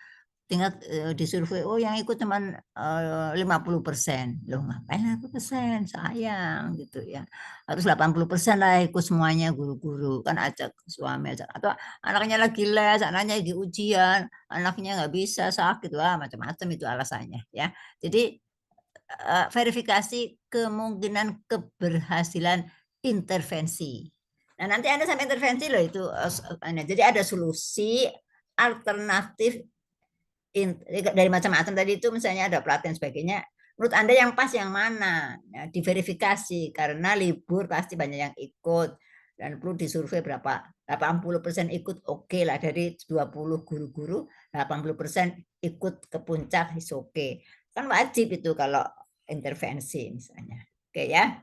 tinggal disurvei, oh yang ikut teman 50%. Loh ngapain 50%? Sayang gitu ya. Harus 80% lah ikut semuanya guru-guru. Kan ajak suami, ajak. Atau anaknya lagi les, anaknya di ujian, anaknya nggak bisa, sakit, wah macam-macam itu alasannya ya. Jadi verifikasi kemungkinan keberhasilan intervensi. Nah, nanti Anda sampai intervensi loh itu. Jadi ada solusi alternatif dari macam-macam tadi itu, misalnya ada pelatihan sebagainya. Menurut Anda yang pas yang mana? Ya, diverifikasi karena libur pasti banyak yang ikut dan perlu disurvei berapa. 80% ikut oke lah, dari 20 guru-guru 80% ikut ke Puncak is oke. Kan wajib itu kalau intervensi misalnya. Oke ya.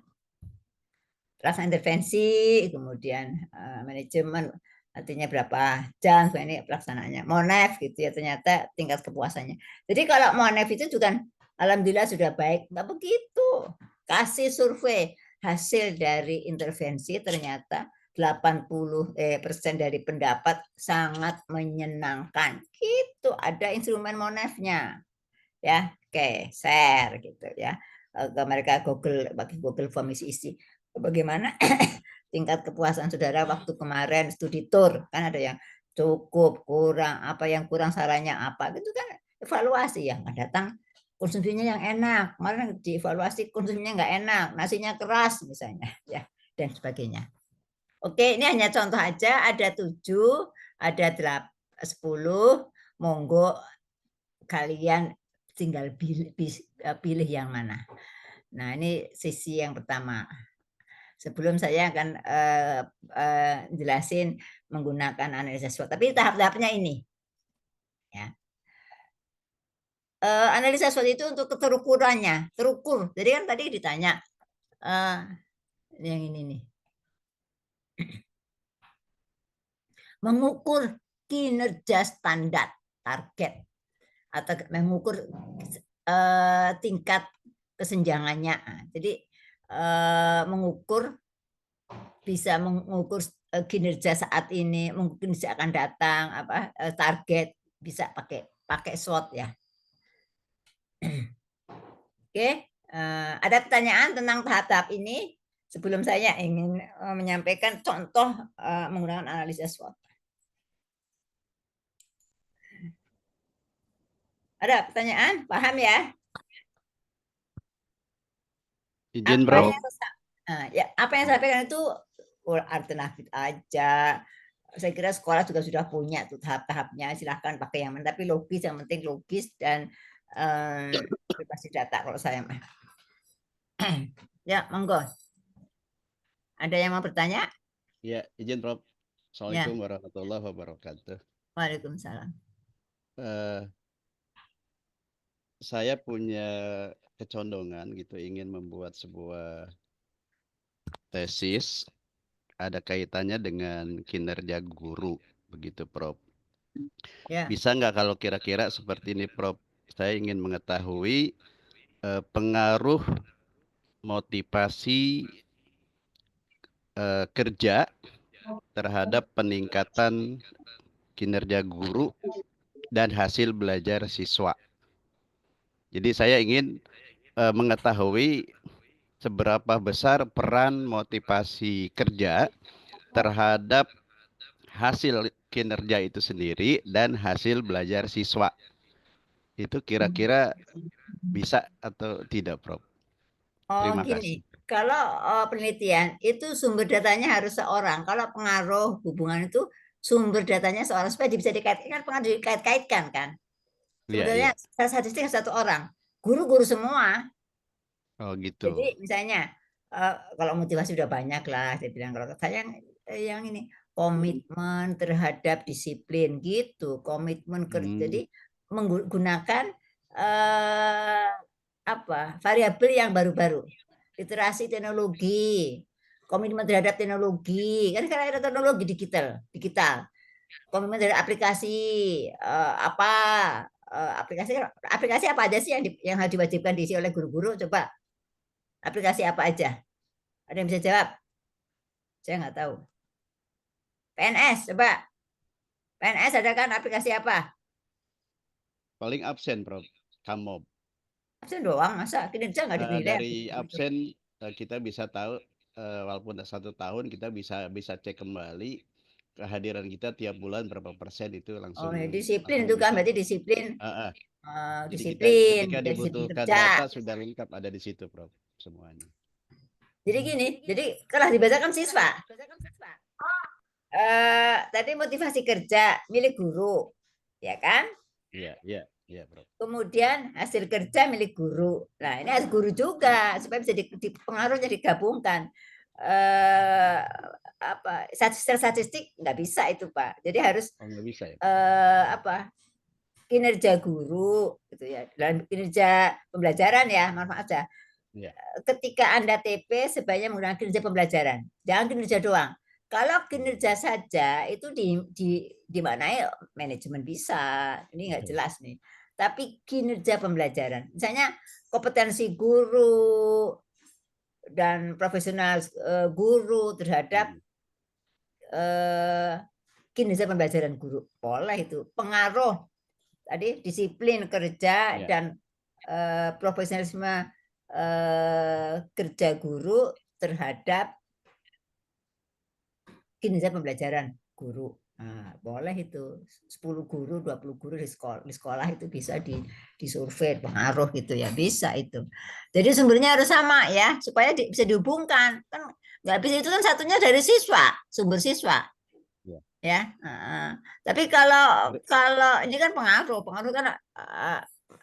Pelaksanaan intervensi, kemudian manajemen, artinya berapa jam ini pelaksanaannya. Monef gitu ya, ternyata tingkat kepuasannya. Jadi kalau Monef itu juga alhamdulillah sudah baik, nggak begitu. Kasih survei hasil dari intervensi ternyata 80% dari pendapat sangat menyenangkan. Gitu, ada instrumen Monef-nya. Ya, oke, share gitu ya. Ke mereka pakai Google Form isi. Bagaimana tingkat kepuasan saudara waktu kemarin studi tour, kan ada yang cukup, kurang, apa yang kurang sarannya apa, gitu kan evaluasi yang datang konsumsinya yang enak, kemarin dievaluasi konsumsinya nggak enak, nasinya keras misalnya, ya dan sebagainya. Oke, ini hanya contoh aja, ada 7, ada 10, monggo kalian tinggal pilih yang mana. Nah, ini sisi yang pertama. Sebelum saya akan jelasin menggunakan analisa SWOT, tapi tahap-tahapnya ini. Ya. Analisa SWOT itu untuk keterukurannya, terukur. Jadi kan tadi ditanya yang ini nih. Mengukur kinerja standar target atau mengukur tingkat kesenjangannya. Jadi bisa mengukur kinerja saat ini, mungkin bisa akan datang, target, bisa pakai SWOT ya. Oke, ada pertanyaan tentang tahap-tahap ini sebelum saya ingin menyampaikan contoh menggunakan analisa SWOT. Ada pertanyaan? Paham ya? Izin, Bro. Apa yang saya sampaikan itu alternatif aja. Saya kira sekolah juga sudah punya tuh tahap-tahapnya. Silahkan pakai yang mana, tapi logis, yang penting logis dan pasti data kalau saya mah. Ya, monggo. Ada yang mau bertanya? Ya, izin, Prof. Assalamualaikum warahmatullahi wabarakatuh. Waalaikumsalam. Saya punya kecondongan gitu ingin membuat sebuah tesis ada kaitannya dengan kinerja guru begitu, Prof. Ya. Bisa nggak kalau kira-kira seperti ini, Prof? Saya ingin mengetahui pengaruh motivasi kerja terhadap peningkatan kinerja guru dan hasil belajar siswa. Jadi saya ingin mengetahui seberapa besar peran motivasi kerja terhadap hasil kinerja itu sendiri dan hasil belajar siswa. Itu kira-kira bisa atau tidak, Prof? Terima kasih. Kalau penelitian itu sumber datanya harus seorang. Kalau pengaruh hubungan itu sumber datanya seorang supaya bisa dikaitkan, pengaruh dikait-kaitkan kan. Sebenarnya statistik satu orang, guru-guru semua. Oh gitu. Jadi misalnya kalau motivasi udah banyak lah, saya bilang kalau saya yang ini komitmen terhadap disiplin gitu, komitmen kerja. Jadi menggunakan variabel yang baru-baru, literasi teknologi, komitmen terhadap teknologi, kan sekarang ada teknologi digital, komitmen terhadap aplikasi aplikasi apa aja sih yang harus diwajibkan diisi oleh guru-guru? Coba aplikasi apa aja? Ada yang bisa jawab? Saya nggak tahu. PNS, coba. PNS ada kan aplikasi apa? Paling absen, Prof. Kamob. Absen doang, masa kinerja nggak dinilai? Dari absen kita bisa tahu, walaupun 1 tahun kita bisa cek kembali kehadiran kita tiap bulan berapa persen itu langsung. Oh, disiplin itu kan berarti disiplin. Disiplin. Ketika dibutuhkan data sudah lengkap ada di situ, Prof. Semuanya. Jadi gini, jadi kelas dibacakan siswa. Tadi motivasi kerja milik guru, ya kan? Iya, Prof. Kemudian hasil kerja milik guru. Nah, ini harus guru juga supaya bisa pengaruhnya digabungkan. Statistik nggak bisa itu, Pak. Jadi harus nggak bisa, ya? Kinerja guru gitu ya, dalam kinerja pembelajaran ya, maaf aja. Ya. Ketika Anda TP sebaiknya menggunakan kinerja pembelajaran, jangan kinerja doang. Kalau kinerja saja itu di mana ya manajemen bisa, ini nggak jelas nih. Tapi kinerja pembelajaran, misalnya kompetensi guru dan profesional guru terhadap kinerja pembelajaran guru. Boleh itu. Pengaruh tadi disiplin kerja dan profesionalisme kerja guru terhadap kinerja pembelajaran guru. Nah, boleh itu 10 guru, 20 guru di sekolah itu bisa disurvei pengaruh gitu ya, bisa itu. Jadi sumbernya harus sama ya, supaya bisa dihubungkan. Kan nggak bisa, itu kan satunya dari siswa, sumber siswa. Ya. Tapi kalau ini kan pengaruh kan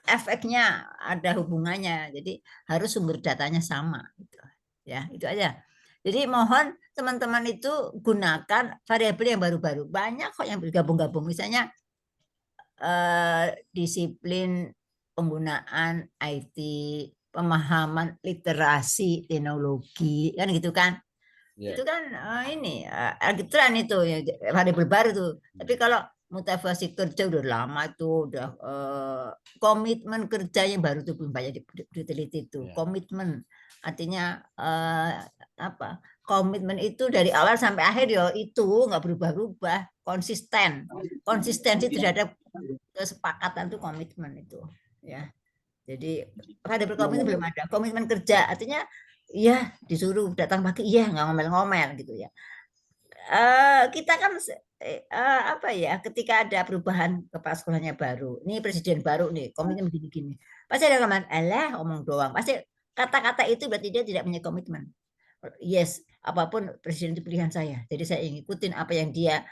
efeknya ada hubungannya. Jadi harus sumber datanya sama gitu. Ya, itu aja. Jadi mohon teman-teman itu gunakan variabel yang baru-baru. Banyak kok yang bergabung-gabung. Misalnya disiplin penggunaan IT, pemahaman literasi teknologi, kan gitu kan. Itu kan ini argitran itu ya, variabel baru tuh. Tapi kalau motivasi kerja udah lama tuh, udah komitmen kerja yang baru tuh belum banyak diteliti itu. Komitmen artinya apa? Komitmen itu dari awal sampai akhir ya itu nggak berubah-ubah, konsistensi terhadap kesepakatan itu komitmen itu ya. Jadi variabel komitmen belum ada. Komitmen kerja artinya iya disuruh datang pagi, iya nggak ngomel-ngomel gitu ya. Kita kan apa ya, ketika ada perubahan kepala sekolahnya baru, ini presiden baru nih, komitmen gini-gini, pasti ada komentar, alah omong doang. Pasti kata-kata itu berarti dia tidak punya komitmen. Yes, apapun presiden itu pilihan saya, jadi saya ikutin apa yang dia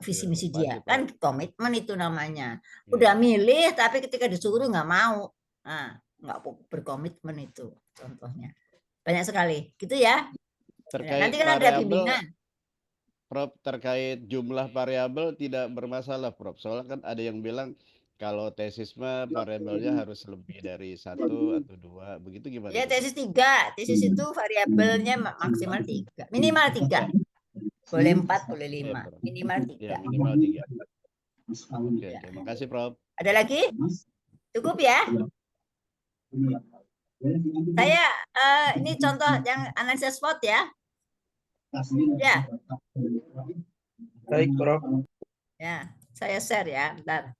visi misi dia, kan komitmen itu namanya. Udah milih tapi ketika disuruh nggak mau, nah nggak berkomitmen itu contohnya. Banyak sekali gitu ya. Nanti kan ada bimbingan. Prof, terkait jumlah variabel tidak bermasalah, Prof. Soalnya kan ada yang bilang kalau tesis mah variabelnya harus lebih dari 1 atau 2, begitu gimana? Ya tesis 3, tesis itu variabelnya maksimal 3, minimal 3. Boleh 4, boleh 5, minimal 3. Ya, minimal 3. Oke, makasih Prof. Ada lagi? Cukup ya? Saya ini contoh yang analisis SWOT ya. Ya. Baik, Prof. Ya, saya share ya, bentar.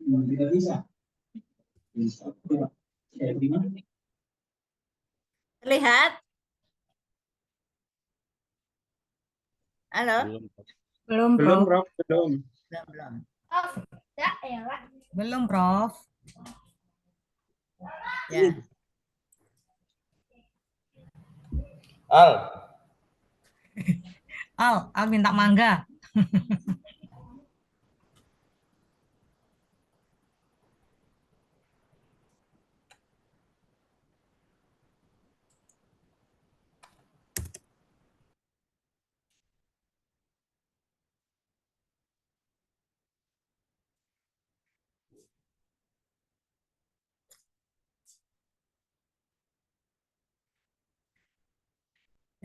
Tidak bisa. Terlihat? Halo? Belum, Prof. Belum, Prof. Ya. Al minta mangga.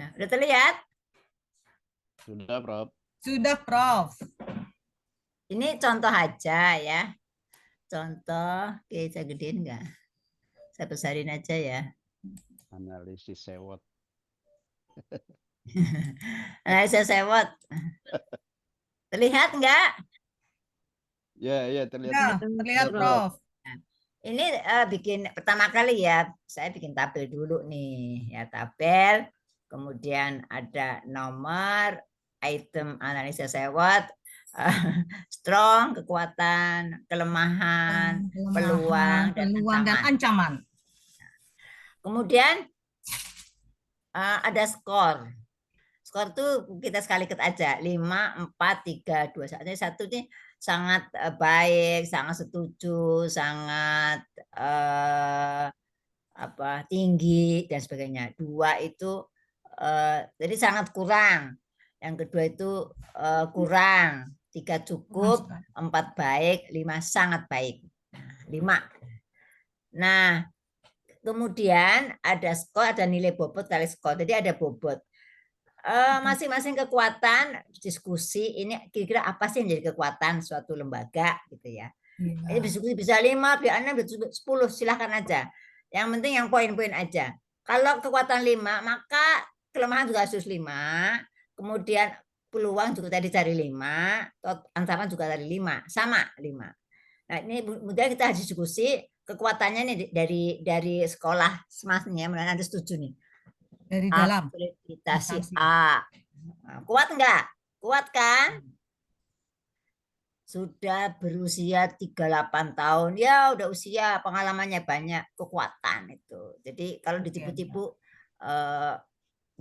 Nah, udah terlihat? Sudah, Prof. Sudah, Prof. Ini contoh aja ya. Contoh, oke, saya gedein enggak? Saya besarin aja ya. Analisis SWOT. Analisis SWOT. Terlihat enggak? Ya, terlihat. Ya, terlihat, Prof. Nah, ini bikin pertama kali ya, saya bikin tabel dulu nih. Ya, tabel. Kemudian ada nomor, item analisis SWOT, strong, kekuatan, kelemahan, peluang, dan ancaman. Kemudian ada skor. Skor itu kita sekali ket aja, 5, 4, 3, 2. Artinya 1 ini sangat baik, sangat setuju, sangat tinggi dan sebagainya. 2 itu Jadi sangat kurang. Yang kedua itu kurang. 3 cukup, 4 baik, 5 sangat baik. 5. Nah, kemudian ada skor, ada nilai bobot kali skor. Jadi ada bobot. Masing-masing kekuatan diskusi ini kira-kira apa sih yang jadi kekuatan suatu lembaga gitu ya. Ini diskusi bisa 5, bisa 6, bisa 10, silahkan aja. Yang penting yang poin-poin aja. Kalau kekuatan 5, maka kelemahan juga harus 5. Kemudian peluang juga tadi cari 5, ancaman juga cari 5, sama 5. Nah, ini kemudian kita harus diskusi kekuatannya nih dari sekolah semasnya, mudah-mudahan Anda setuju nih. Dari dalam. Akreditasi A. Nah, kuat enggak? Kuat kan? Sudah berusia 38 tahun, ya udah usia, pengalamannya banyak, kekuatan itu. Jadi kalau ditipu-tipu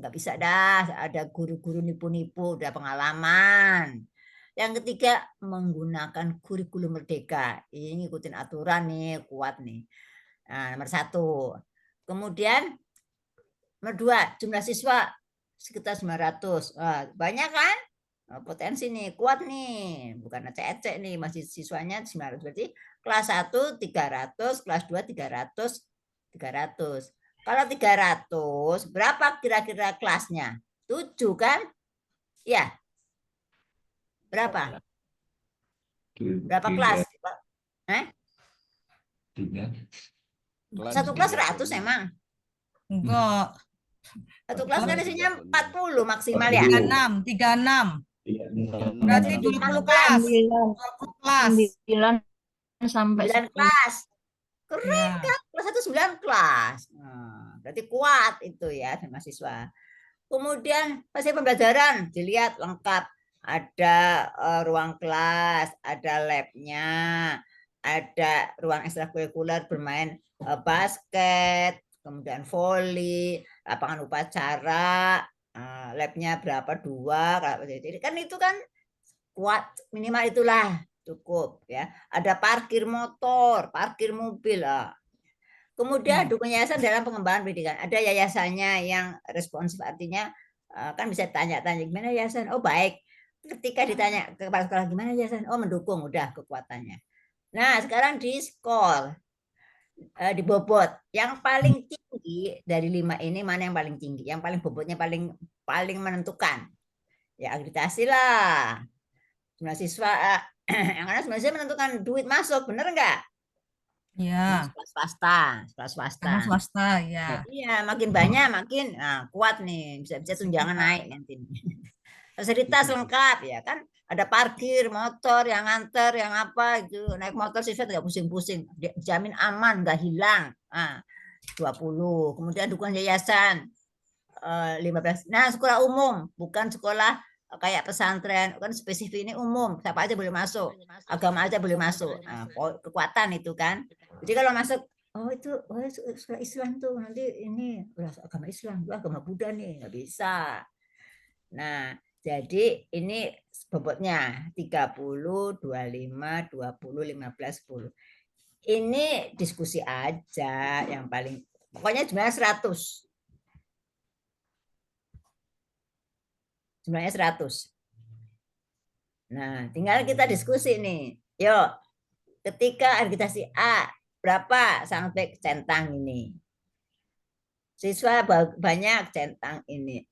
nggak bisa dah, ada guru-guru nipu-nipu, udah pengalaman. Yang ketiga, menggunakan kurikulum merdeka. Ini ngikutin aturan nih, kuat nih. Nah, nomor 1. Kemudian nomor 2, jumlah siswa sekitar 900. Wah, banyak kan? Potensi nih, kuat nih. Bukan ecek-ecek nih, masih siswanya 900. Berarti kelas 1 300, kelas 2 300, 300. Kalau 300, berapa kira-kira kelasnya? 7 kan? Ya. Berapa? Berapa kelas? Satu kelas 100 emang? Enggak. Satu kelas kan isinya 40 maksimal ya? 36. Berarti 20 kelas. 20 kelas. 9 sampai 9 kelas. Keren kan? Kelas 1 9 kelas. Nah, berarti kuat itu ya mahasiswa. Kemudian pasti pembelajaran dilihat lengkap. Ada ruang kelas, ada labnya, ada ruang ekstrakurikuler bermain basket, kemudian voli, lapangan upacara, labnya berapa 2. Jadi kan itu kan kuat, minimal itulah cukup ya. Ada parkir motor, parkir mobil lah. Kemudian dukung yayasan dalam pengembangan pendidikan. Ada yayasannya yang responsif, artinya kan bisa tanya-tanya gimana yayasan. Oh baik. Ketika ditanya ke kepala sekolah gimana yayasan, oh mendukung, udah kekuatannya. Nah sekarang di skor, di bobot. Yang paling tinggi dari 5 ini mana yang paling tinggi? Yang paling bobotnya paling menentukan. Ya akreditasi lah. Jumlah siswa, yang mana sebenarnya menentukan duit masuk, bener nggak? Iya. Sekolah swasta. Karena swasta, ya. Iya, makin banyak makin kuat nih, bisa tunjangan naik nanti. Fasilitas lengkap ya kan, ada parkir motor yang nganter, yang apa itu, naik motor siswa nggak pusing-pusing, jamin aman, nggak hilang. 20. Kemudian dukungan yayasan 15. Nah, sekolah umum, bukan sekolah kayak pesantren, kan spesifik ini umum, siapa aja boleh masuk, agama aja boleh masuk. Nah, kekuatan itu kan. Jadi kalau masuk, sekolah Islam tuh nanti ini agama Islam, agama Buddha nih, nggak bisa. Nah, jadi ini bobotnya 30, 25, 20, 15, 10. Ini diskusi aja yang paling, pokoknya jumlahnya 100. Jumlahnya 100. Nah, tinggal kita diskusi nih. Yuk, ketika akreditasi A, berapa sangat baik centang ini? Siswa banyak centang ini.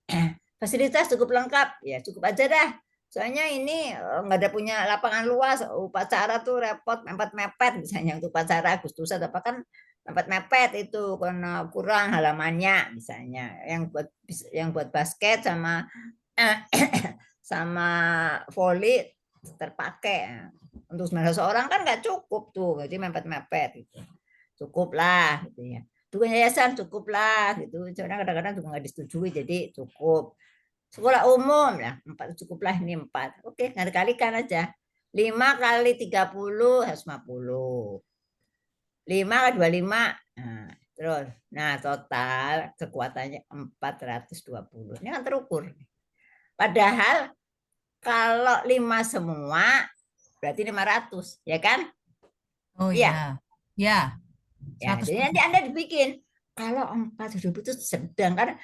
Fasilitas cukup lengkap, ya cukup aja dah. Soalnya ini nggak ada punya lapangan luas, upacara tuh repot, mepet-mepet misalnya untuk upacara Agustusan apa kan mepet-mepet itu karena kurang halamannya misalnya. Yang buat basket sama voli terpakai. Untuk 900 orang kan nggak cukup tuh, jadi mepet-mepet gitu. Cukup lah gitu ya. Dukungan yayasan cukup lah gitu. Kadang-kadang juga nggak disetujui, jadi cukup. Sekolah umum ya 4 cukup lah, ini 4. Oke, nggak dikalikan aja. 5 kali 30 150. 5 kali 25. Nah, terus. Nah, total kekuatannya 420. Ini kan terukur. Padahal kalau 5 semua berarti 500, ya kan? Oh iya. Ya. Ya, jadi nanti Anda dibikin kalau 420 itu sedang kan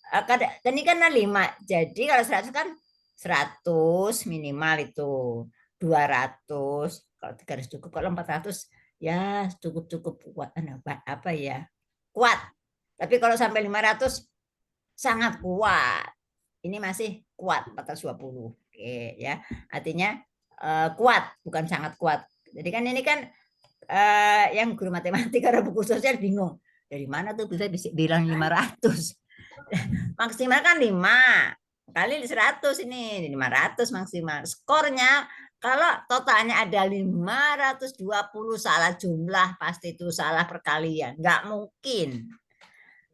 Ini kan 5. Jadi kalau 100 kan 100 minimal itu. 200 kalau 300 cukup, kalau 400 ya cukup kuat, apa ya, kuat. Tapi kalau sampai 500 sangat kuat. Ini masih kuat 420. Oke ya. Artinya kuat, bukan sangat kuat. Jadi kan ini kan yang guru matematika atau buku sosial bingung. Dari mana tuh bisa bilang 500? Maksimal kan 5 kali 100, ini 500 maksimal. Skornya kalau totalnya ada 520 salah jumlah, pasti itu salah perkalian. Nggak mungkin.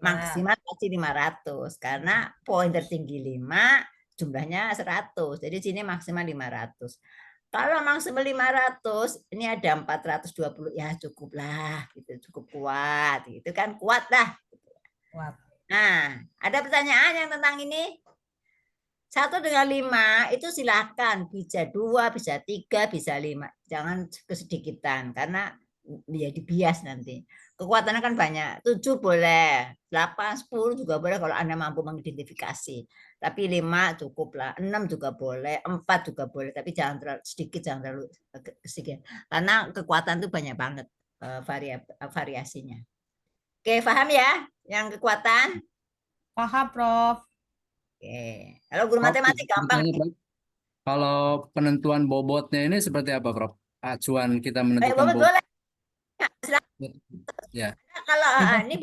Maksimal pasti 500 karena poin tertinggi 5, jumlahnya 100. Jadi sini maksimal 500. Kalau maksimal 500, ini ada 420, ya cukup lah, gitu, cukup kuat, itu kan kuat lah. Kuat. Nah, ada pertanyaan yang tentang ini? 1 dengan 5 itu silakan, bisa 2, bisa 3, bisa 5. Jangan kesedikitan karena menjadi bias nanti. Kekuatannya kan banyak. 7 boleh, 8, 10 juga boleh kalau Anda mampu mengidentifikasi. Tapi 5 cukup lah, 6 juga boleh, 4 juga boleh, tapi jangan terlalu sedikit, jangan terlalu sedikit. Karena kekuatan itu banyak banget variasinya. Oke, paham ya yang kekuatan? Paham, Prof. Oke. Kalau guru matematik gampang. Kalau penentuan bobotnya ini seperti apa, Prof? Acuan kita menentukan bobot boleh. Ya. Kalau ini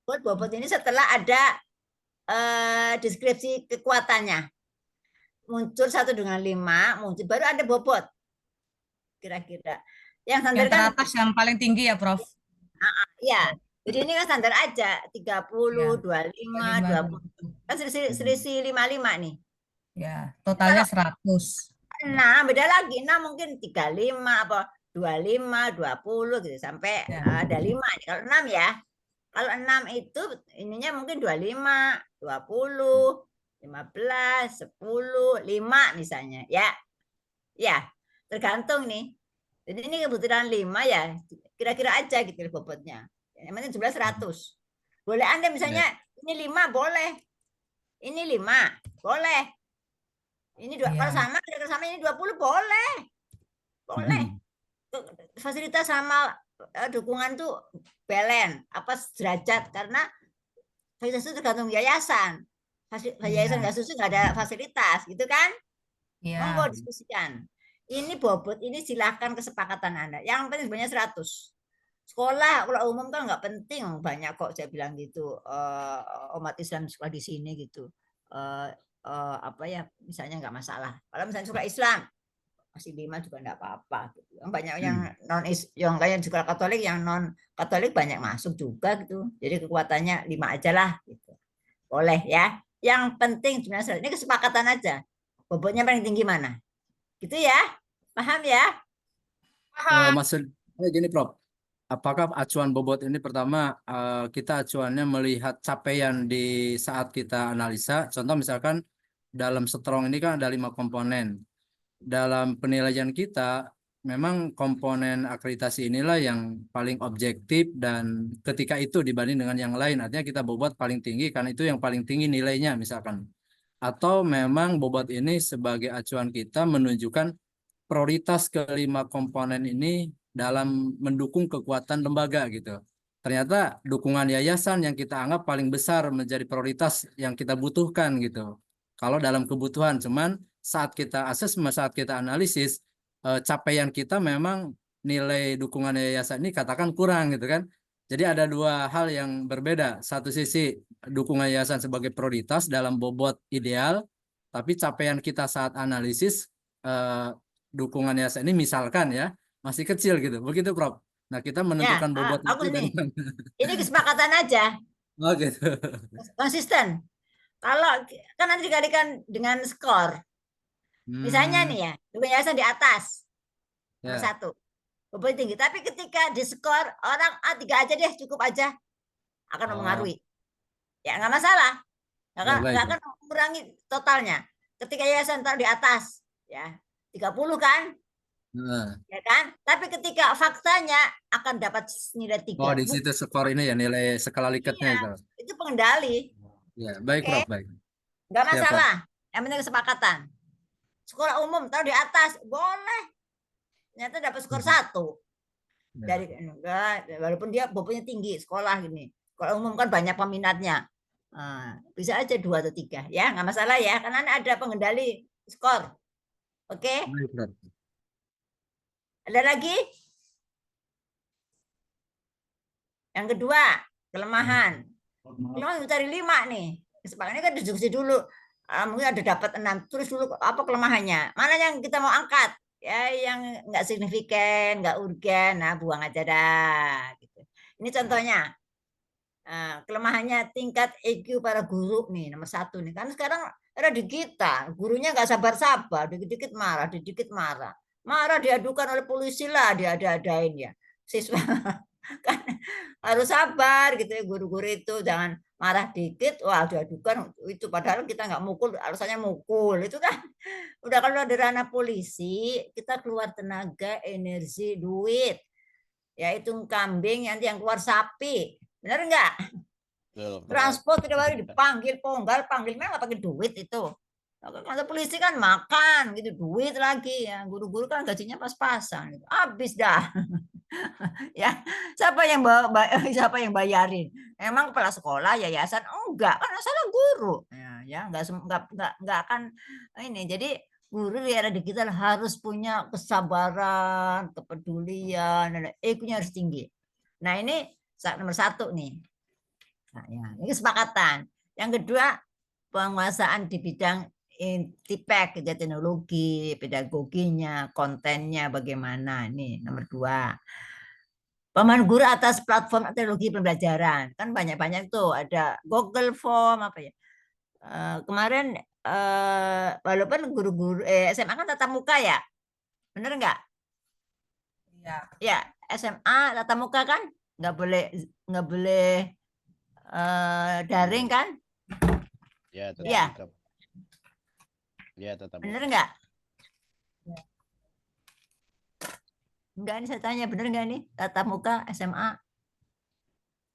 bobot ini setelah ada deskripsi kekuatannya. Muncul 1 dengan 5, muncul baru ada bobot. Kira-kira. Yang standar yang teratas yang paling tinggi ya, Prof? Iya. Jadi ini kan standar aja, 30, 25, 20. Kan selisih 55 nih. Ya, totalnya 100. Nah, beda lagi. Nah, mungkin 35 apa 25, 20 gitu sampai ada 5 nih. Kalau 6 ya. Kalau 6 itu ininya mungkin 25, 20, 15, 10, 5 misalnya, ya. Ya, tergantung nih. Jadi ini kebetulan 5 ya, kira-kira aja gitu bobotnya. Yang penting jumlah 100. Boleh Anda misalnya ini 5 boleh. Ini 5 boleh. Ini 2 kalau sama ini 20 boleh. Boleh. Fasilitas sama dukungan tuh balance apa derajat karena fasilitas itu tergantung yayasan. Yayasan nggak susu nggak ada fasilitas, gitu kan? Monggo diskusikan. Ini bobot ini silahkan kesepakatan Anda. Yang penting sebanyak 100. Sekolah kalau umum kan nggak penting, banyak kok saya bilang gitu. Umat Islam sekolah di sini gitu. Apa ya misalnya nggak masalah. Kalau misalnya sekolah Islam masih 5 juga enggak apa-apa gitu. Yang banyak yang yang kayak sekolah Katolik, yang non Katolik banyak masuk juga gitu. Jadi kekuatannya 5 aja lah gitu. Boleh ya. Yang penting sebenarnya ini kesepakatan aja. Bobotnya paling tinggi mana? Gitu ya. Paham ya? Paham. Maksudnya gini, Prof. Apakah acuan bobot ini pertama kita acuannya melihat capaian di saat kita analisa. Contoh misalkan dalam strong ini kan ada 5 komponen. Dalam penilaian kita, memang komponen akreditasi inilah yang paling objektif dan ketika itu dibanding dengan yang lain, artinya kita bobot paling tinggi karena itu yang paling tinggi nilainya misalkan. Atau memang bobot ini sebagai acuan kita menunjukkan prioritas ke-5 komponen ini dalam mendukung kekuatan lembaga gitu. Ternyata dukungan yayasan yang kita anggap paling besar menjadi prioritas yang kita butuhkan gitu. Kalau dalam kebutuhan, cuman saat kita asesmen, saat kita analisis, capaian kita memang nilai dukungan yayasan ini katakan kurang gitu kan. Jadi ada 2 hal yang berbeda. Satu sisi dukungan yayasan sebagai prioritas dalam bobot ideal, tapi capaian kita saat analisis dukungan yayasan ini misalkan ya masih kecil gitu. Begitu, Prof. Nah, kita menentukan bobot itu dari mana? Ini kesepakatan aja. Oh gitu. Konsisten. Kalau kan nanti dikalikan dengan skor. Misalnya nih ya, dukungan yayasan di atas. Nomor 1. Bobot tinggi. Tapi ketika di skor orang 3 aja deh, cukup aja. Akan mempengaruhi. Ya nggak masalah. Nggak akan mengurangi totalnya. Ketika yayasan taruh di atas, ya 30 kan? Ya kan? Tapi ketika faktanya akan dapat nilai 3. Oh, di situ skor ini ya, nilai skala Liketnya itu. Itu pengendali. Ya, baik Oke. Prof, baik. Nggak Siap, Prof. masalah. Yang penting kesepakatan. Sekolah umum taruh di atas, boleh. Ternyata dapat skor 1. Ya. Dari enggak, walaupun dia bobotnya tinggi, sekolah gini. Sekolah umum kan banyak peminatnya. Bisa aja 2 atau 3 ya, nggak masalah ya, karena ada pengendali skor. Oke, Baik, Prof. ada lagi? Yang kedua, kelemahan. Kelemahan cari 5 nih. Kesepakatannya kan diskusi dulu. Mungkin ada dapat 6, tulis dulu apa kelemahannya. Mana yang kita mau angkat? Ya, yang nggak signifikan, nggak urgen, nah buang aja dah. Gitu. Ini contohnya. Kelemahannya tingkat EQ para guru nih, nomor 1 nih. Kan sekarang era digital, gurunya nggak sabar-sabar, dikit-dikit marah, dikit marah. Marah diadukan oleh polisi lah, diada-adain ya. Siswa kan harus sabar gitu ya, guru-guru itu jangan marah dikit, wah diadukan itu, padahal kita nggak mukul, alasannya mukul itu kan. Udah kalau ada ranah polisi, kita keluar tenaga, energi, duit. Ya itu kambing, nanti yang keluar sapi. Benar enggak? Transport tidak baru dipanggil ponggal, panggilnya nggak pakai duit itu. Kalau polisi kan makan gitu, duit lagi ya. Guru-guru kan gajinya pas-pasan, gitu. Habis dah. Ya, siapa yang bayarin? Emang kepala sekolah, yayasan? Enggak, kan salah guru. Ya, enggak akan ini. Jadi guru di era digital harus punya kesabaran, kepedulian, EQ-nya harus tinggi. Nah, ini nomor 1 nih. Nah, ya, ini kesepakatan. Yang kedua, penguasaan di bidang TPEK, teknologi, pedagoginya, kontennya bagaimana. Ini nomor 2. Pemahaman guru atas platform teknologi pembelajaran. Kan banyak-banyak tuh, ada Google Form apa ya. Kemarin walaupun guru-guru SMA kan tatap muka ya. Bener nggak? Iya. Ya, SMA tatap muka kan nggak boleh daring kan? Ya, tetap Iya. muka. Ya, tetap Bener muka. nggak? Enggak, ini saya tanya, bener nggak nih tatap muka SMA?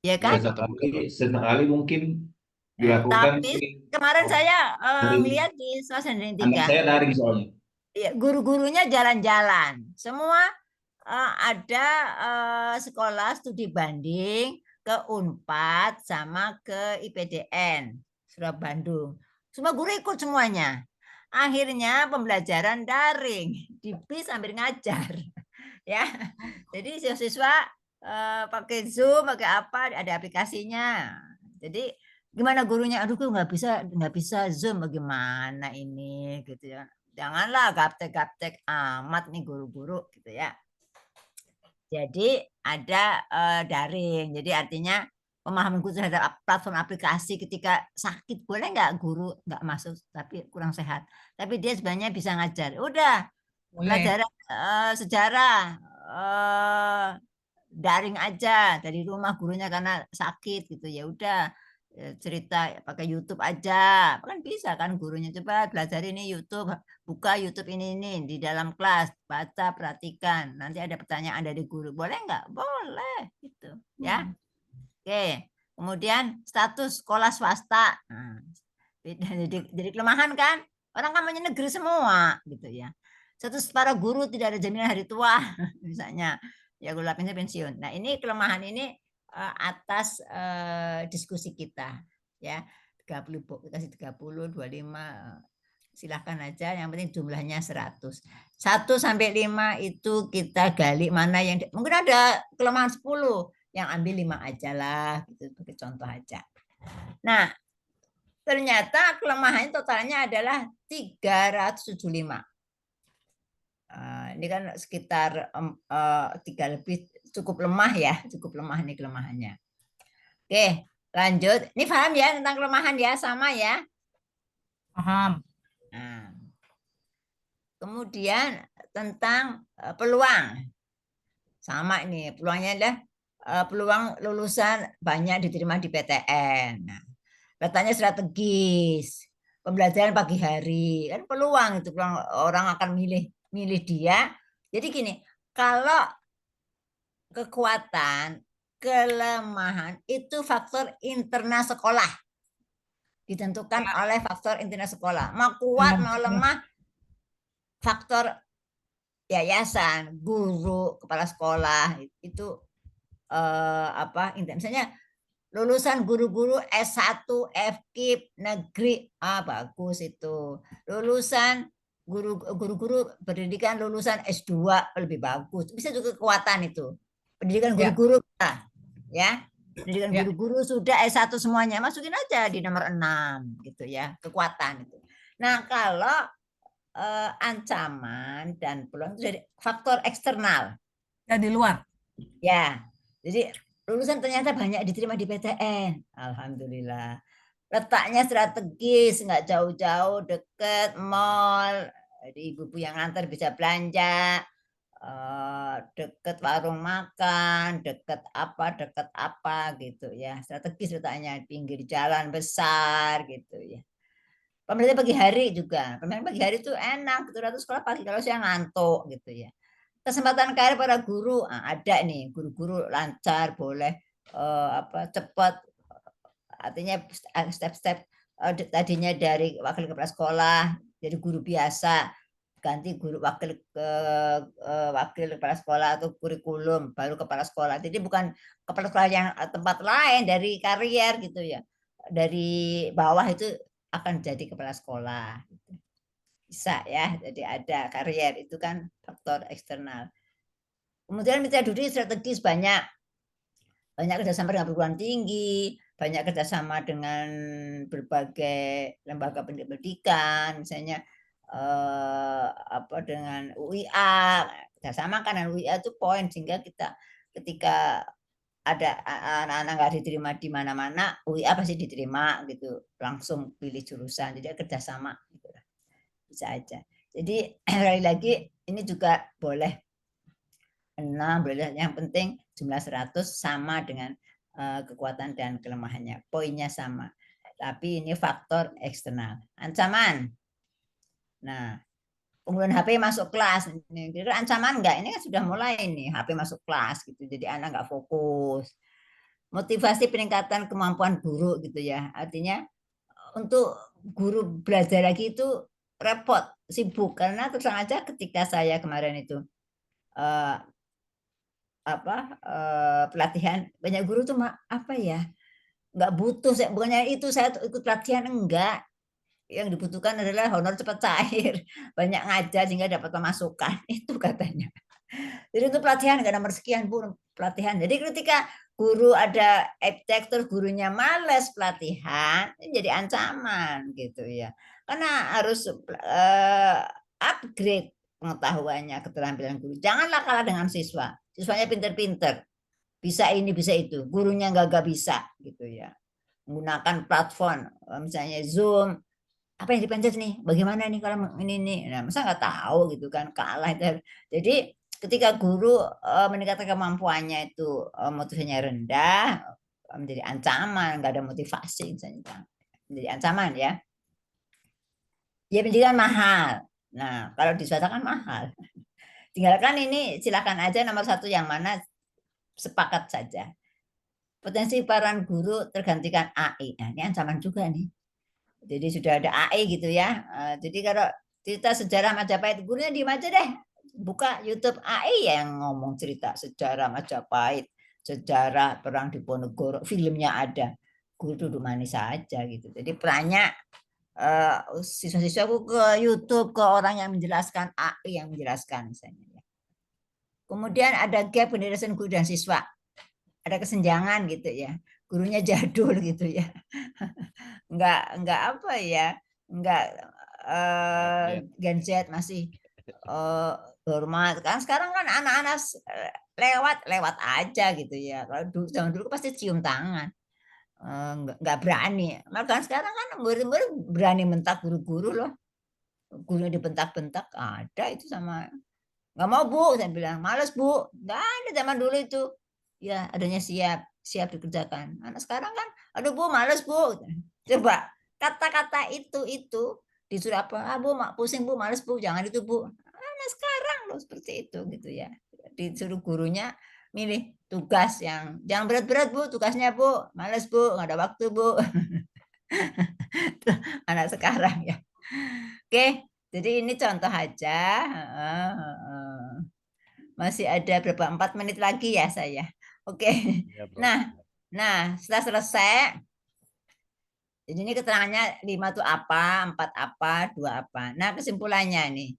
Ya kan? Sesekali mungkin dilakukan. Tapi kemarin saya melihat di Sosmed Anak 3. saya daring soalnya. Ya, guru-gurunya jalan-jalan. Semua ada sekolah studi banding ke Unpad sama ke IPDN Surabaya Bandung. Semua guru ikut semuanya. Akhirnya pembelajaran daring di bis sambil ngajar. Ya, jadi siswa pakai Zoom, pakai apa, ada aplikasinya. Jadi gimana gurunya? Aduh, nggak bisa Zoom, bagaimana ini gitu ya. Janganlah gaptek-gaptek amat nih guru-guru gitu ya. Jadi ada daring. Jadi artinya pemahaman guru terhadap platform aplikasi ketika sakit, boleh nggak guru nggak masuk tapi kurang sehat. Tapi dia sebenarnya bisa ngajar. Udah, pelajaran sejarah daring aja dari rumah, gurunya karena sakit gitu ya udah cerita pakai YouTube aja, kan bisa kan gurunya, coba belajar ini YouTube, buka YouTube ini di dalam kelas, baca, perhatikan, nanti ada pertanyaan dari guru, boleh nggak? Boleh gitu ya. Oke, kemudian status sekolah swasta. Nah, jadi kelemahan kan, orang kan maunya negeri semua gitu ya. Status para guru tidak ada jaminan hari tua misalnya, ya gula pensiun. Nah, ini kelemahan ini atas diskusi kita ya. 30 kasih 30, 25 silahkan aja, yang penting jumlahnya 100. 1 sampai 5 itu kita gali mana yang mungkin ada kelemahan 10, yang ambil 5 aja lah gitu, sebagai contoh aja. Nah, ternyata kelemahannya totalnya adalah 375. Ini kan sekitar 3 lebih, cukup lemah ya, cukup lemah nih kelemahannya. Oke, lanjut. Ini paham ya tentang kelemahan ya, sama ya? Paham. Nah, kemudian tentang peluang, sama ini peluangnya adalah peluang lulusan banyak diterima di PTN. Nah, katanya strategis, pembelajaran pagi hari, kan peluang itu, peluang orang akan milih dia. Jadi gini, kalau kekuatan, kelemahan itu faktor internal sekolah. ditentukan oleh faktor internal sekolah. Mau kuat, mau lemah, faktor yayasan, guru, kepala sekolah itu misalnya lulusan guru-guru S1 FKIP negeri, bagus itu. Lulusan guru-guru pendidikan lulusan S2 lebih bagus. Bisa juga kekuatan itu. Pendidikan guru-guru ya. Pendidikan guru-guru sudah S1 semuanya, masukin aja di nomor 6 gitu ya, kekuatan itu. Nah, kalau ancaman dan peluang itu dari faktor eksternal. Ya, di luar. Ya, jadi lulusan ternyata banyak diterima di PTN. Alhamdulillah. Letaknya strategis, nggak jauh-jauh, deket mall. Jadi ibu-ibu yang nganter bisa belanja, deket warung makan, deket apa gitu ya. Strategis letaknya, pinggir jalan besar gitu ya. Pembelajaran pagi hari juga. Pembelajaran pagi hari itu enak, 700 sekolah pagi, kalau siang ngantuk gitu ya. Kesempatan karir para guru ada nih, guru-guru lancar, boleh cepat, artinya step-step tadinya dari wakil kepala sekolah jadi guru biasa, ganti guru wakil kepala sekolah atau kurikulum baru kepala sekolah. Jadi bukan kepala sekolah yang tempat lain, dari karier gitu ya, dari bawah itu akan jadi kepala sekolah gitu. Bisa ya, jadi ada karier, itu kan faktor eksternal. Kemudian mitra studi strategis banyak kerjasama dengan perguruan tinggi, banyak kerjasama dengan berbagai lembaga pendidikan, misalnya dengan UIA, kerjasama kan dengan UIA itu poin, sehingga kita ketika ada anak-anak nggak diterima di mana-mana, UIA pasti diterima gitu, langsung pilih jurusan, jadi kerjasama gitu. Bisa aja. Jadi sekali lagi ini juga boleh 6, boleh, yang penting jumlah 100 sama dengan kekuatan dan kelemahannya, poinnya sama, tapi ini faktor eksternal. Ancaman, nah penggunaan HP masuk kelas, ini kira ancaman enggak? Ini kan sudah mulai nih, HP masuk kelas gitu, jadi anak nggak fokus. Motivasi peningkatan kemampuan guru gitu ya, artinya untuk guru belajar lagi itu repot, sibuk, karena terus terang aja ketika saya kemarin itu pelatihan, banyak guru tuh nggak butuh, bukannya itu saya ikut pelatihan, enggak, yang dibutuhkan adalah honor cepat cair, banyak ngajar sehingga dapat pemasukan, itu katanya. Jadi untuk pelatihan nggak nomor sekian Bu, pelatihan. Jadi ketika guru ada eptek terus gurunya males pelatihan, ini jadi ancaman gitu ya, karena harus upgrade pengetahuannya, keterampilan guru. Janganlah kalah dengan siswa. Siswanya pinter-pinter, bisa ini bisa itu, gurunya nggak bisa gitu ya. Menggunakan platform misalnya Zoom, apa yang dipencet nih, bagaimana nih kalau ini nih, nah masa nggak tahu gitu kan, kalah itu. Jadi ketika guru meningkatkan kemampuannya itu motivasinya rendah, menjadi ancaman, nggak ada motivasi misalnya, menjadi ancaman ya. Ya pendidikan mahal. Nah kalau di swasta kan mahal. Tinggalkan ini, silakan aja nomor 1 yang mana, sepakat saja. Potensi peran guru tergantikan AI. Nah ini ancaman juga nih. Jadi sudah ada AI gitu ya. Jadi kalau cerita sejarah Majapahit, gurunya diem aja deh. Buka YouTube, AI yang ngomong cerita sejarah Majapahit, sejarah perang Diponegoro, filmnya ada. Guru duduk manis saja gitu. Jadi perannya siswa-siswaku ke YouTube, ke orang yang menjelaskan, AI yang menjelaskan misalnya. Kemudian ada gap pendidikan guru dan siswa, ada kesenjangan gitu ya, gurunya jadul gitu ya, nggak apa ya, nggak Gen Z, masih hormat kan. Sekarang kan anak-anak lewat aja gitu ya, kalau zaman dulu pasti cium tangan, nggak berani. Malah sekarang kan murid-murid berani mentak guru-guru loh, gurunya dibentak-bentak, ada itu sama. Nggak mau Bu, saya bilang, males Bu, nggak ada zaman dulu itu. Ya adanya siap dikerjakan. Anak sekarang kan, aduh Bu, males Bu. Coba kata-kata itu disuruh apa? Bu, pusing Bu, males Bu, jangan itu Bu. Anak sekarang loh seperti itu gitu ya. Disuruh gurunya milih tugas yang jangan berat-berat Bu, tugasnya Bu, males Bu, nggak ada waktu Bu. Tuh, anak sekarang ya. Oke, jadi ini contoh aja. Masih ada berapa? 4 menit lagi ya saya. Oke. Ya, Prof. Nah, setelah selesai, jadi ini keterangannya 5 itu apa, 4 apa, 2 apa. Nah, kesimpulannya nih.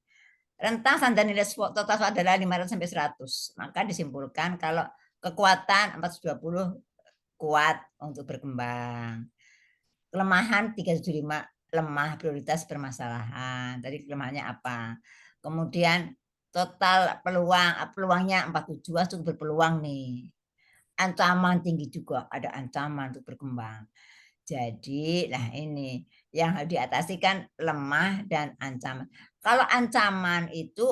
Rentang standar nilai total adalah 500 sampai 100. Maka disimpulkan kalau kekuatan 420 kuat untuk berkembang. Kelemahan 375 lemah, prioritas permasalahan. Tadi kelemahannya apa? Kemudian total peluangnya 47 untuk berpeluang nih. Ancaman tinggi juga, ada ancaman untuk berkembang. Jadi, nah ini yang harus diatasi kan lemah dan ancaman. Kalau ancaman itu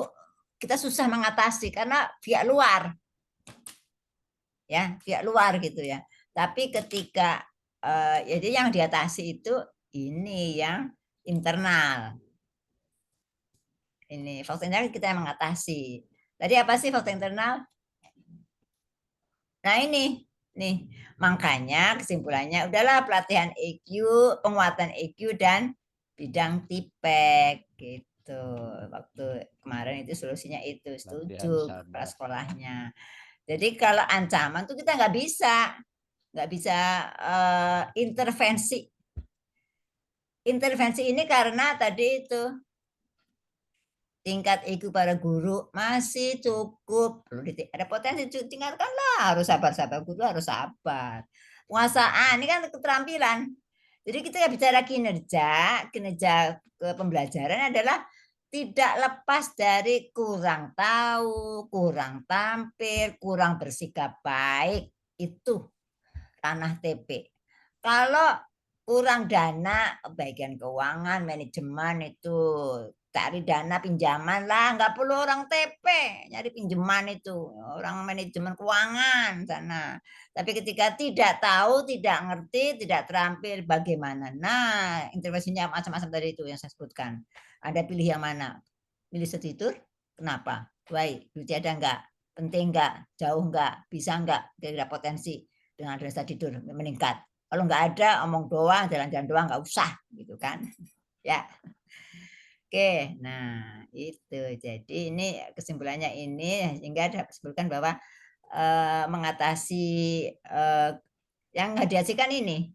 kita susah mengatasi karena pihak luar. Ya, pihak luar gitu ya. Tapi ketika jadi yang diatasi itu ini yang internal. Ini faktor internal kita yang mengatasi. Tadi apa sih faktor internal? Nah ini, nih makanya kesimpulannya udahlah pelatihan EQ, penguatan EQ dan bidang tipek gitu. Waktu kemarin itu solusinya itu setuju kepala sekolahnya. Jadi kalau ancaman tuh kita nggak bisa intervensi. Intervensi ini karena tadi itu tingkat IQ para guru masih cukup, perlu ada potensi tingkatkanlah, harus sabar, guru harus sabar. Penguasaan ini kan keterampilan. Jadi kita bicara kinerja pembelajaran adalah tidak lepas dari kurang tahu, kurang tampil, kurang bersikap baik, itu ranah TP. Kalau kurang dana, bagian keuangan, manajemen itu cari dana pinjaman lah, nggak perlu orang TP nyari pinjaman itu, orang manajemen keuangan sana. Tapi ketika tidak tahu, tidak ngerti, tidak terampil bagaimana, nah intervensinya macam-macam tadi itu yang saya sebutkan. Ada pilih yang mana? Pilih setidur, kenapa? Baik, duitnya ada nggak? Penting nggak? Jauh nggak? Bisa nggak? Kira-kira potensi dengan rasa tidur meningkat. Kalau nggak ada, omong doang, jalan-jalan doang, nggak usah, gitu kan? Ya. Oke, nah itu. Jadi ini kesimpulannya ini sehingga disebutkan bahwa mengatasi yang dihasilkan ini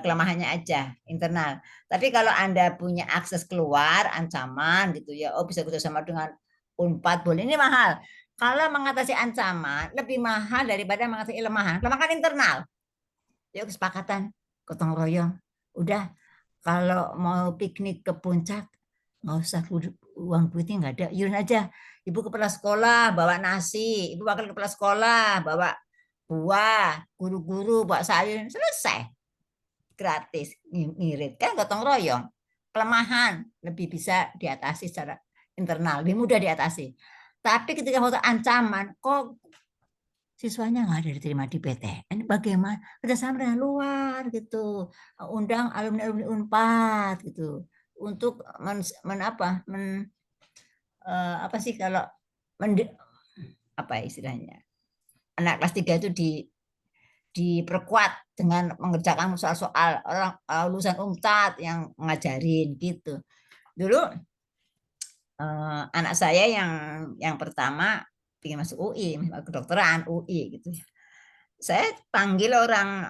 kelemahannya aja internal. Tapi kalau Anda punya akses keluar, ancaman gitu ya, oh bisa bekerjasama dengan Unpad boleh, ini mahal. Kalau mengatasi ancaman lebih mahal daripada mengatasi kelemahan. Kelemahan internal. Yuk kesepakatan, gotong royong. Udah, kalau mau piknik ke puncak, nggak usah uang duitnya nggak ada, yun aja. Ibu kepala sekolah bawa nasi, ibu wakil kepala sekolah bawa buah, guru-guru bawa sayur, selesai. Gratis, ngirit kan gotong royong. Kelemahan lebih bisa diatasi secara internal, lebih mudah diatasi. Tapi ketika waktu ancaman, kok siswanya nggak ada diterima di PTN, bagaimana kerjasama dengan luar gitu, undang alumni Unpad gitu untuk apa sih kalau apa istilahnya, anak kelas 3 itu diperkuat dengan mengerjakan soal-soal orang lulusan Unpad yang ngajarin gitu. Dulu anak saya yang pertama ingin masuk UI, kedokteran UI gitu ya. Saya panggil orang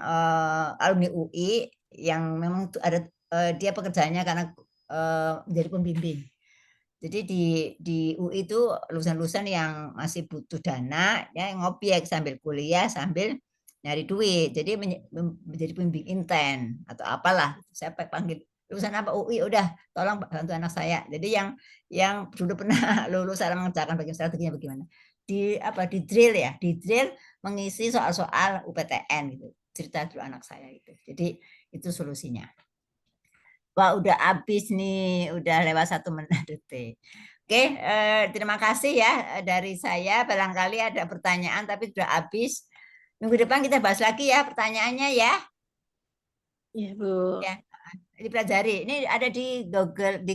alumni UI yang memang ada dia pekerjaannya karena menjadi pembimbing. Jadi di UI itu lulusan-lulusan yang masih butuh dana, ya ngobyek sambil kuliah sambil nyari duit. Jadi menjadi pembimbing intern atau apalah. Saya panggil lulusan apa UI, udah tolong bantu anak saya. Jadi yang dulu pernah lulus cara mengerjakan bagian strateginya bagaimana. Di drill ya, di drill mengisi soal-soal UPTN gitu. Cerita dulu anak saya gitu. Jadi itu solusinya. Wah, udah habis nih, udah lewat 1 menit detik. Oke, terima kasih ya dari saya. Barangkali ada pertanyaan tapi sudah habis. Minggu depan kita bahas lagi ya pertanyaannya ya. Iya, Bu. Ya, dipelajari. Ini ada di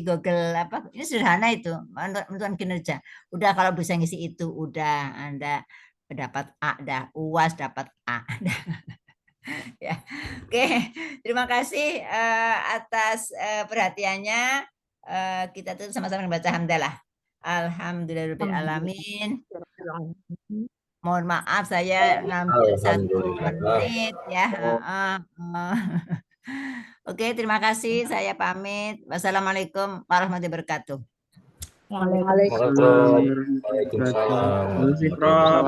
Google apa? Ini sederhana itu, menentukan kinerja. Udah kalau bisa ngisi itu, udah Anda dapat A, dah UAS dapat A. Ya, oke. Terima kasih atas perhatiannya. Kita tutup sama-sama membaca hamdalah. Alhamdulillahirabbil alamin. Mohon maaf saya ngambil 1 menit ya. Oke, terima kasih. Saya pamit. Wassalamualaikum warahmatullahi wabarakatuh. Waalaikumsalam. Waalaikumsalam. Terima kasih, Prof.